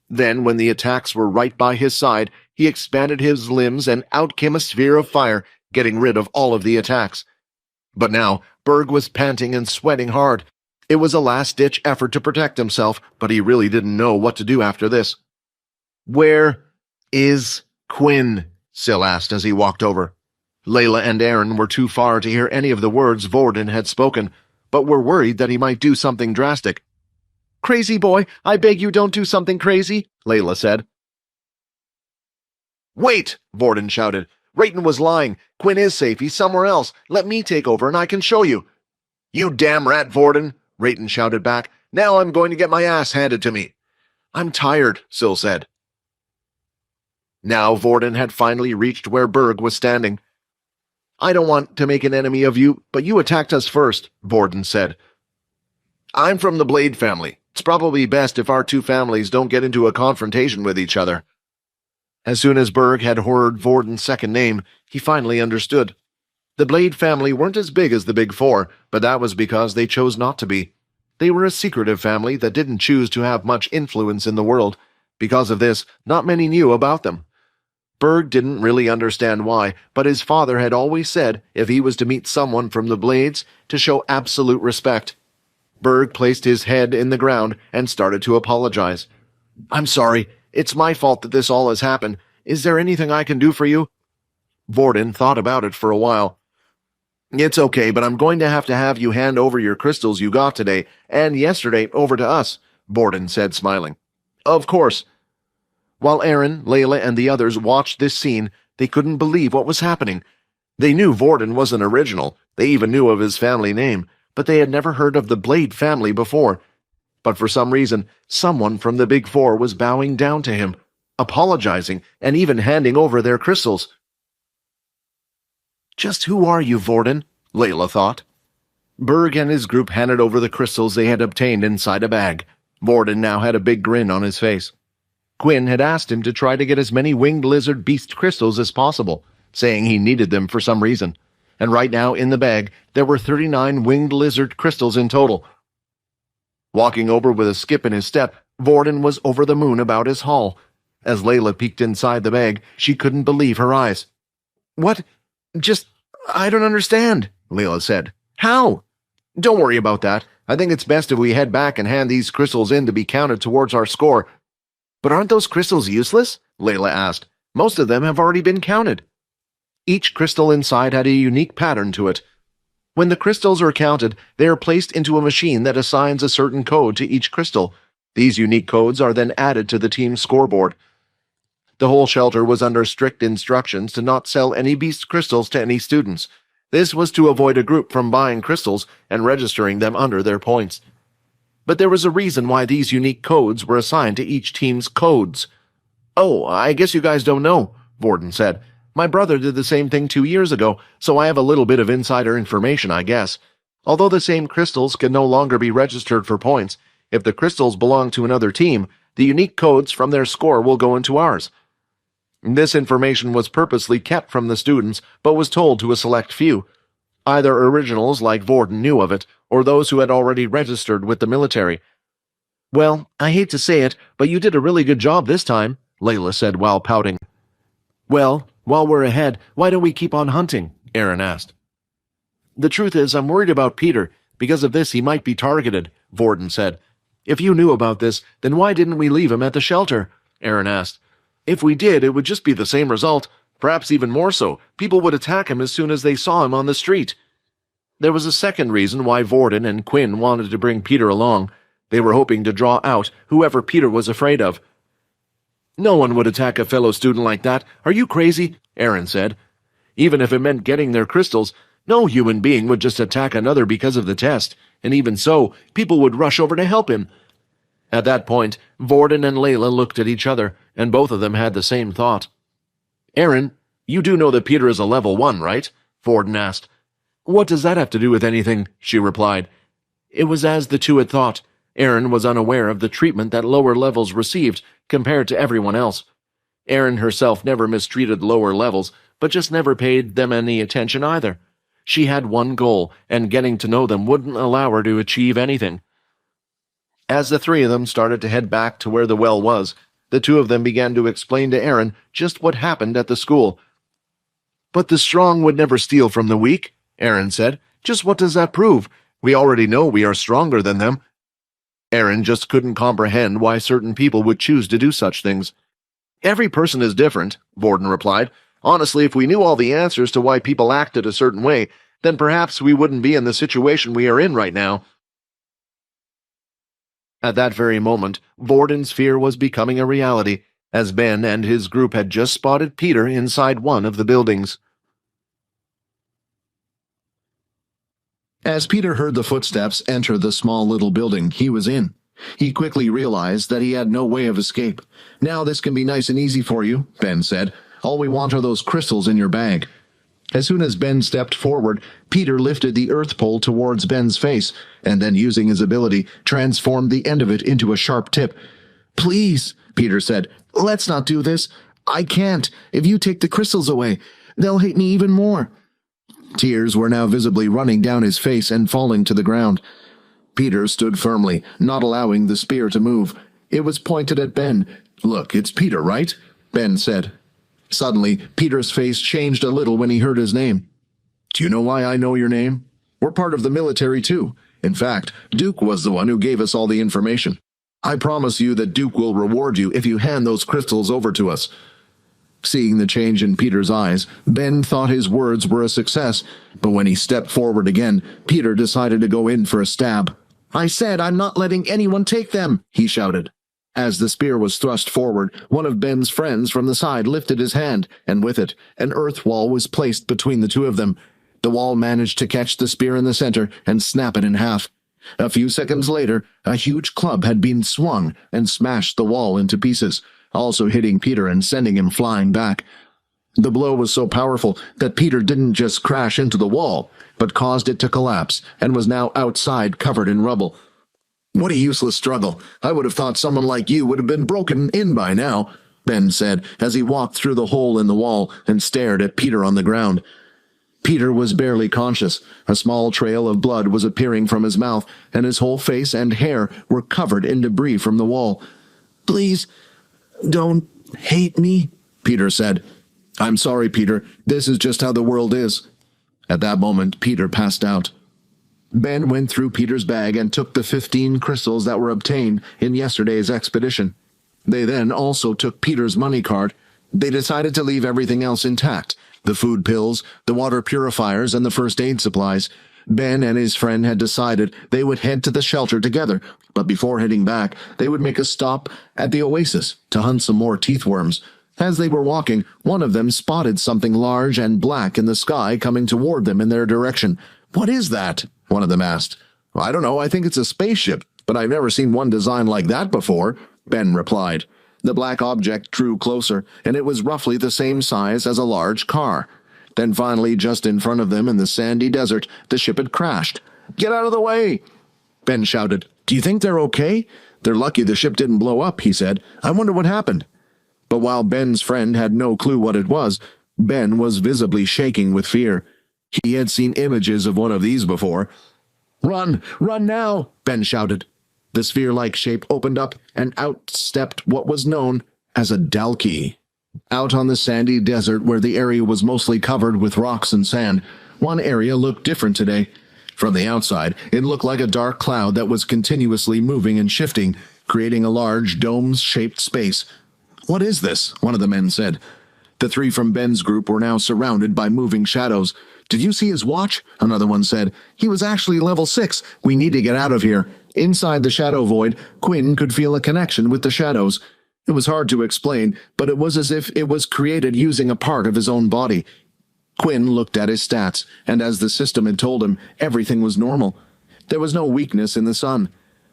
Then, when the attacks were right by his side, he expanded his limbs and out came a sphere of fire, getting rid of all of the attacks. But now, Berg was panting and sweating hard. It was a last-ditch effort to protect himself, but he really didn't know what to do after this. "Where is Quinn?" Syl asked as he walked over. Layla and Aaron were too far to hear any of the words Vorden had spoken, but were worried that he might do something drastic. "Crazy boy, I beg you don't do something crazy," Layla said. "Wait!" Vorden shouted. "Rayton was lying. Quinn is safe. He's somewhere else. Let me take over and I can show you." "You damn rat, Vorden!" Rayton shouted back. "Now I'm going to get my ass handed to me." "I'm tired," Syl said. Now Vorden had finally reached where Berg was standing. "I don't want to make an enemy of you, but you attacked us first," Vorden said. "I'm from the Blade family. It's probably best if our 2 families don't get into a confrontation with each other." As soon as Berg had heard Vorden's second name, he finally understood. The Blade family weren't as big as the Big Four, but that was because they chose not to be. They were a secretive family that didn't choose to have much influence in the world. Because of this, not many knew about them. Berg didn't really understand why, but his father had always said if he was to meet someone from the Blades, to show absolute respect. Berg placed his head in the ground and started to apologize. "I'm sorry. It's my fault that this all has happened. Is there anything I can do for you?" Vorden thought about it for a while. It's okay, but I'm going to have you hand over your crystals you got today and yesterday over to us, Borden said, smiling. Of course. While Aaron, Layla, and the others watched this scene, they couldn't believe what was happening. They knew Borden was an original. They even knew of his family name, but they had never heard of the Blade family before. But for some reason, someone from the Big Four was bowing down to him, apologizing, and even handing over their crystals. Just who are you, Borden? Layla thought. Berg and his group handed over the crystals they had obtained inside a bag. Borden now had a big grin on his face. Quinn had asked him to try to get as many winged lizard beast crystals as possible, saying he needed them for some reason. And right now, in the bag, there were 39 winged lizard crystals in total. Walking over with a skip in his step, Borden was over the moon about his haul. As Layla peeked inside the bag, she couldn't believe her eyes. What? I don't understand, Layla said. How? Don't worry about that. I think it's best if we head back and hand these crystals in to be counted towards our score. But aren't those crystals useless? Layla asked. Most of them have already been counted. Each crystal inside had a unique pattern to it. When the crystals are counted, they are placed into a machine that assigns a certain code to each crystal. These unique codes are then added to the team's scoreboard. The whole shelter was under strict instructions to not sell any beast crystals to any students. This was to avoid a group from buying crystals and registering them under their points. But there was a reason why these unique codes were assigned to each team's codes. Oh, I guess you guys don't know, Borden said. My brother did the same thing 2 years ago, so I have a little bit of insider information, I guess. Although the same crystals can no longer be registered for points, if the crystals belong to another team, the unique codes from their score will go into ours. This information was purposely kept from the students, but was told to a select few. Either originals like Borden knew of it, or those who had already registered with the military. Well, I hate to say it, but you did a really good job this time, Layla said while pouting. Well, while we're ahead, why don't we keep on hunting? Aaron asked. The truth is, I'm worried about Peter. Because of this, he might be targeted, Borden said. If you knew about this, then why didn't we leave him at the shelter? Aaron asked. If we did, it would just be the same result. Perhaps even more so. People would attack him as soon as they saw him on the street. There was a second reason why Borden and Quinn wanted to bring Peter along. They were hoping to draw out whoever Peter was afraid of. No one would attack a fellow student like that. Are you crazy? Aaron said. Even if it meant getting their crystals, no human being would just attack another because of the test, and even so, people would rush over to help him. At that point, Borden and Layla looked at each other, and both of them had the same thought. Aaron, you do know that Peter is a level 1, right? Borden asked. What does that have to do with anything? She replied. It was as the two had thought. Aaron was unaware of the treatment that lower levels received compared to everyone else. Aaron herself never mistreated lower levels, but just never paid them any attention either. She had one goal, and getting to know them wouldn't allow her to achieve anything. As the three of them started to head back to where the well was, the two of them began to explain to Aaron just what happened at the school. But the strong would never steal from the weak, Aaron said. Just what does that prove? We already know we are stronger than them. Aaron just couldn't comprehend why certain people would choose to do such things. Every person is different, Borden replied. Honestly, if we knew all the answers to why people acted a certain way, then perhaps we wouldn't be in the situation we are in right now. At that very moment, Borden's fear was becoming a reality, as Ben and his group had just spotted Peter inside one of the buildings. As Peter heard the footsteps enter the small little building he was in, he quickly realized that he had no way of escape. Now this can be nice and easy for you, Ben said. All we want are those crystals in your bag. As soon as Ben stepped forward, Peter lifted the earth pole towards Ben's face, and then using his ability, transformed the end of it into a sharp tip. Please, Peter said, let's not do this. I can't. If you take the crystals away, they'll hate me even more. Tears were now visibly running down his face and falling to the ground. Peter stood firmly, not allowing the spear to move. It was pointed at Ben. Look, it's Peter, right? Ben said. Suddenly, Peter's face changed a little when he heard his name. Do you know why I know your name? We're part of the military, too. In fact, Duke was the one who gave us all the information. I promise you that Duke will reward you if you hand those crystals over to us. Seeing the change in Peter's eyes, Ben thought his words were a success, but when he stepped forward again, Peter decided to go in for a stab. "I said I'm not letting anyone take them," he shouted. As the spear was thrust forward, one of Ben's friends from the side lifted his hand, and with it, an earth wall was placed between the two of them. The wall managed to catch the spear in the center and snap it in half. A few seconds later, a huge club had been swung and smashed the wall into pieces, also hitting Peter and sending him flying back. The blow was so powerful that Peter didn't just crash into the wall, but caused it to collapse and was now outside covered in rubble. "What a useless struggle. I would have thought someone like you would have been broken in by now," Ben said as he walked through the hole in the wall and stared at Peter on the ground. Peter was barely conscious. A small trail of blood was appearing from his mouth, and his whole face and hair were covered in debris from the wall. "Please, don't hate me," Peter said. "I'm sorry, Peter. This is just how the world is." At that moment, Peter passed out. Ben went through Peter's bag and took the 15 crystals that were obtained in yesterday's expedition. They then also took Peter's money card. They decided to leave everything else intact: the food pills, the water purifiers, and the first aid supplies. Ben and his friend had decided they would head to the shelter together, but before heading back, they would make a stop at the oasis to hunt some more teethworms. As they were walking, one of them spotted something large and black in the sky coming toward them in their direction. "What is that?" one of them asked. "I don't know, I think it's a spaceship, but I've never seen one designed like that before," Ben replied. The black object drew closer, and it was roughly the same size as a large car. Then finally, just in front of them in the sandy desert, the ship had crashed. "Get out of the way!" Ben shouted. "Do you think they're okay?" "They're lucky the ship didn't blow up," he said. "I wonder what happened." But while Ben's friend had no clue what it was, Ben was visibly shaking with fear. He had seen images of one of these before. "Run! Run now!" Ben shouted. The sphere-like shape opened up, and out stepped what was known as a Dalki. Out on the sandy desert where the area was mostly covered with rocks and sand, one area looked different today. From the outside, it looked like a dark cloud that was continuously moving and shifting, creating a large dome-shaped space. "What is this?" one of the men said. The three from Ben's group were now surrounded by moving shadows. "Did you see his watch?" another one said. "He was actually level 6. We need to get out of here." Inside the shadow void, Quinn could feel a connection with the shadows. It was hard to explain, but it was as if it was created using a part of his own body. Quinn looked at his stats, and as the system had told him, everything was normal. There was no weakness in the sun.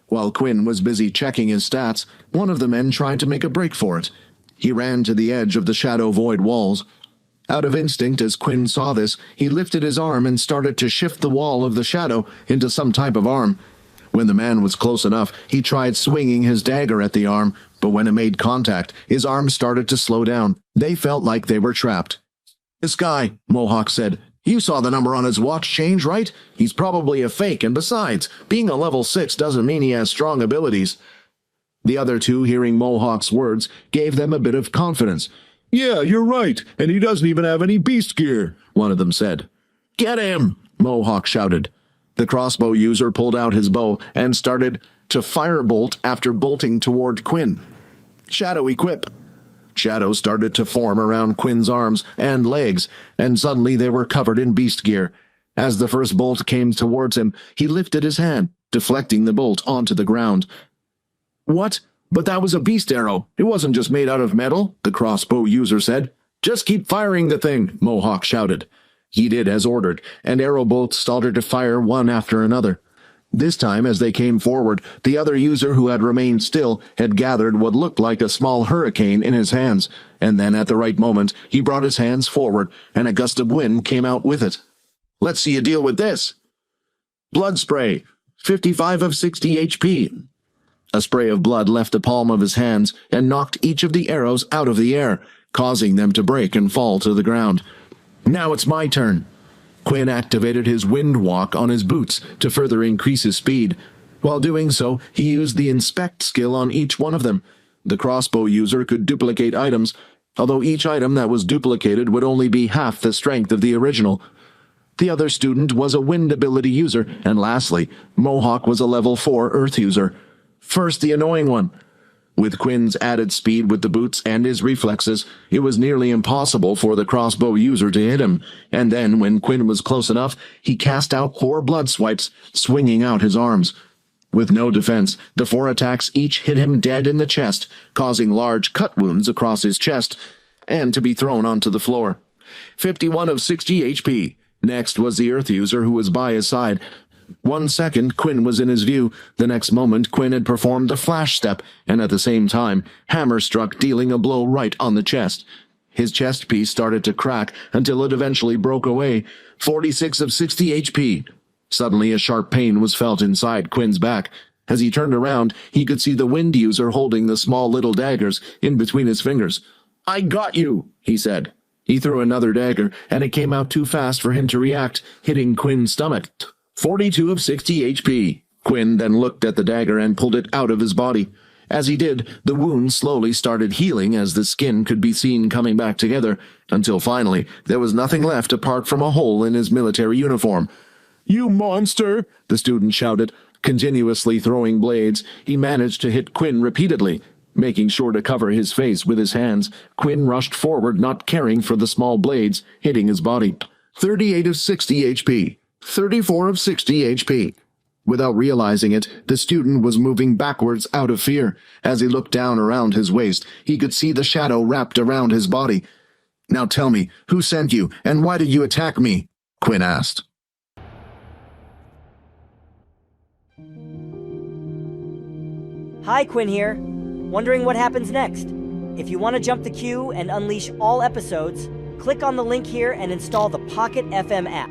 While Quinn was busy checking his stats, one of the men tried to make a break for it. He ran to the edge of the shadow void walls. Out of instinct, as Quinn saw this, he lifted his arm and started to shift the wall of the shadow into some type of arm. When the man was close enough, he tried swinging his dagger at the arm, but when it made contact, his arm started to slow down. They felt like they were trapped. "This guy," Mohawk said. "You saw the number on his watch change, right? He's probably a fake, and besides, being a level 6 doesn't mean he has strong abilities." The other two, hearing Mohawk's words, gave them a bit of confidence. "Yeah, you're right, and he doesn't even have any beast gear," one of them said. "Get him!" Mohawk shouted. The crossbow user pulled out his bow and started to firebolt after bolting toward Quinn. "Shadow equip." Shadows started to form around Quinn's arms and legs, and suddenly they were covered in beast gear. As the first bolt came towards him, he lifted his hand, deflecting the bolt onto the ground. "What? But that was a beast arrow. It wasn't just made out of metal," the crossbow user said. "Just keep firing the thing," Mohawk shouted. He did as ordered, and arrow bolts started to fire one after another. This time, as they came forward, the other user who had remained still had gathered what looked like a small hurricane in his hands, and then at the right moment, he brought his hands forward, and a gust of wind came out with it. "Let's see you deal with this." "Blood spray, 55 of 60 HP. A spray of blood left the palm of his hands and knocked each of the arrows out of the air, causing them to break and fall to the ground. "Now it's my turn." Quinn activated his wind walk on his boots to further increase his speed. While doing so, he used the inspect skill on each one of them. The crossbow user could duplicate items, although each item that was duplicated would only be half the strength of the original. The other student was a wind ability user, and lastly, Mohawk was a level 4 earth user. First, the annoying one. With Quinn's added speed with the boots and his reflexes, it was nearly impossible for the crossbow user to hit him, and then, when Quinn was close enough, he cast out 4 blood swipes, swinging out his arms. With no defense, the 4 attacks each hit him dead in the chest, causing large cut wounds across his chest, and to be thrown onto the floor. 51 of 60 HP. Next was the Earth user who was by his side. 1 second, Quinn was in his view. The next moment, Quinn had performed a flash step, and at the same time, hammer struck, dealing a blow right on the chest. His chest piece started to crack until it eventually broke away. 46 of 60 HP. Suddenly, a sharp pain was felt inside Quinn's back. As he turned around, he could see the wind user holding the small little daggers in between his fingers. "I got you," he said. He threw another dagger, and it came out too fast for him to react, hitting Quinn's stomach. 42 of 60 HP. Quinn then looked at the dagger and pulled it out of his body. As he did, the wound slowly started healing as the skin could be seen coming back together, until finally there was nothing left apart from a hole in his military uniform. "You monster!" the student shouted. Continuously throwing blades, he managed to hit Quinn repeatedly. Making sure to cover his face with his hands, Quinn rushed forward, not caring for the small blades hitting his body. 38 of 60 HP. 34 of 60 HP. Without realizing it, the student was moving backwards out of fear. As he looked down around his waist, he could see the shadow wrapped around his body. "Now tell me, who sent you, and why did you attack me?" Quinn asked. Hi, Quinn here. Wondering what happens next? If you want to jump the queue and unleash all episodes, click on the link here and install the Pocket FM app.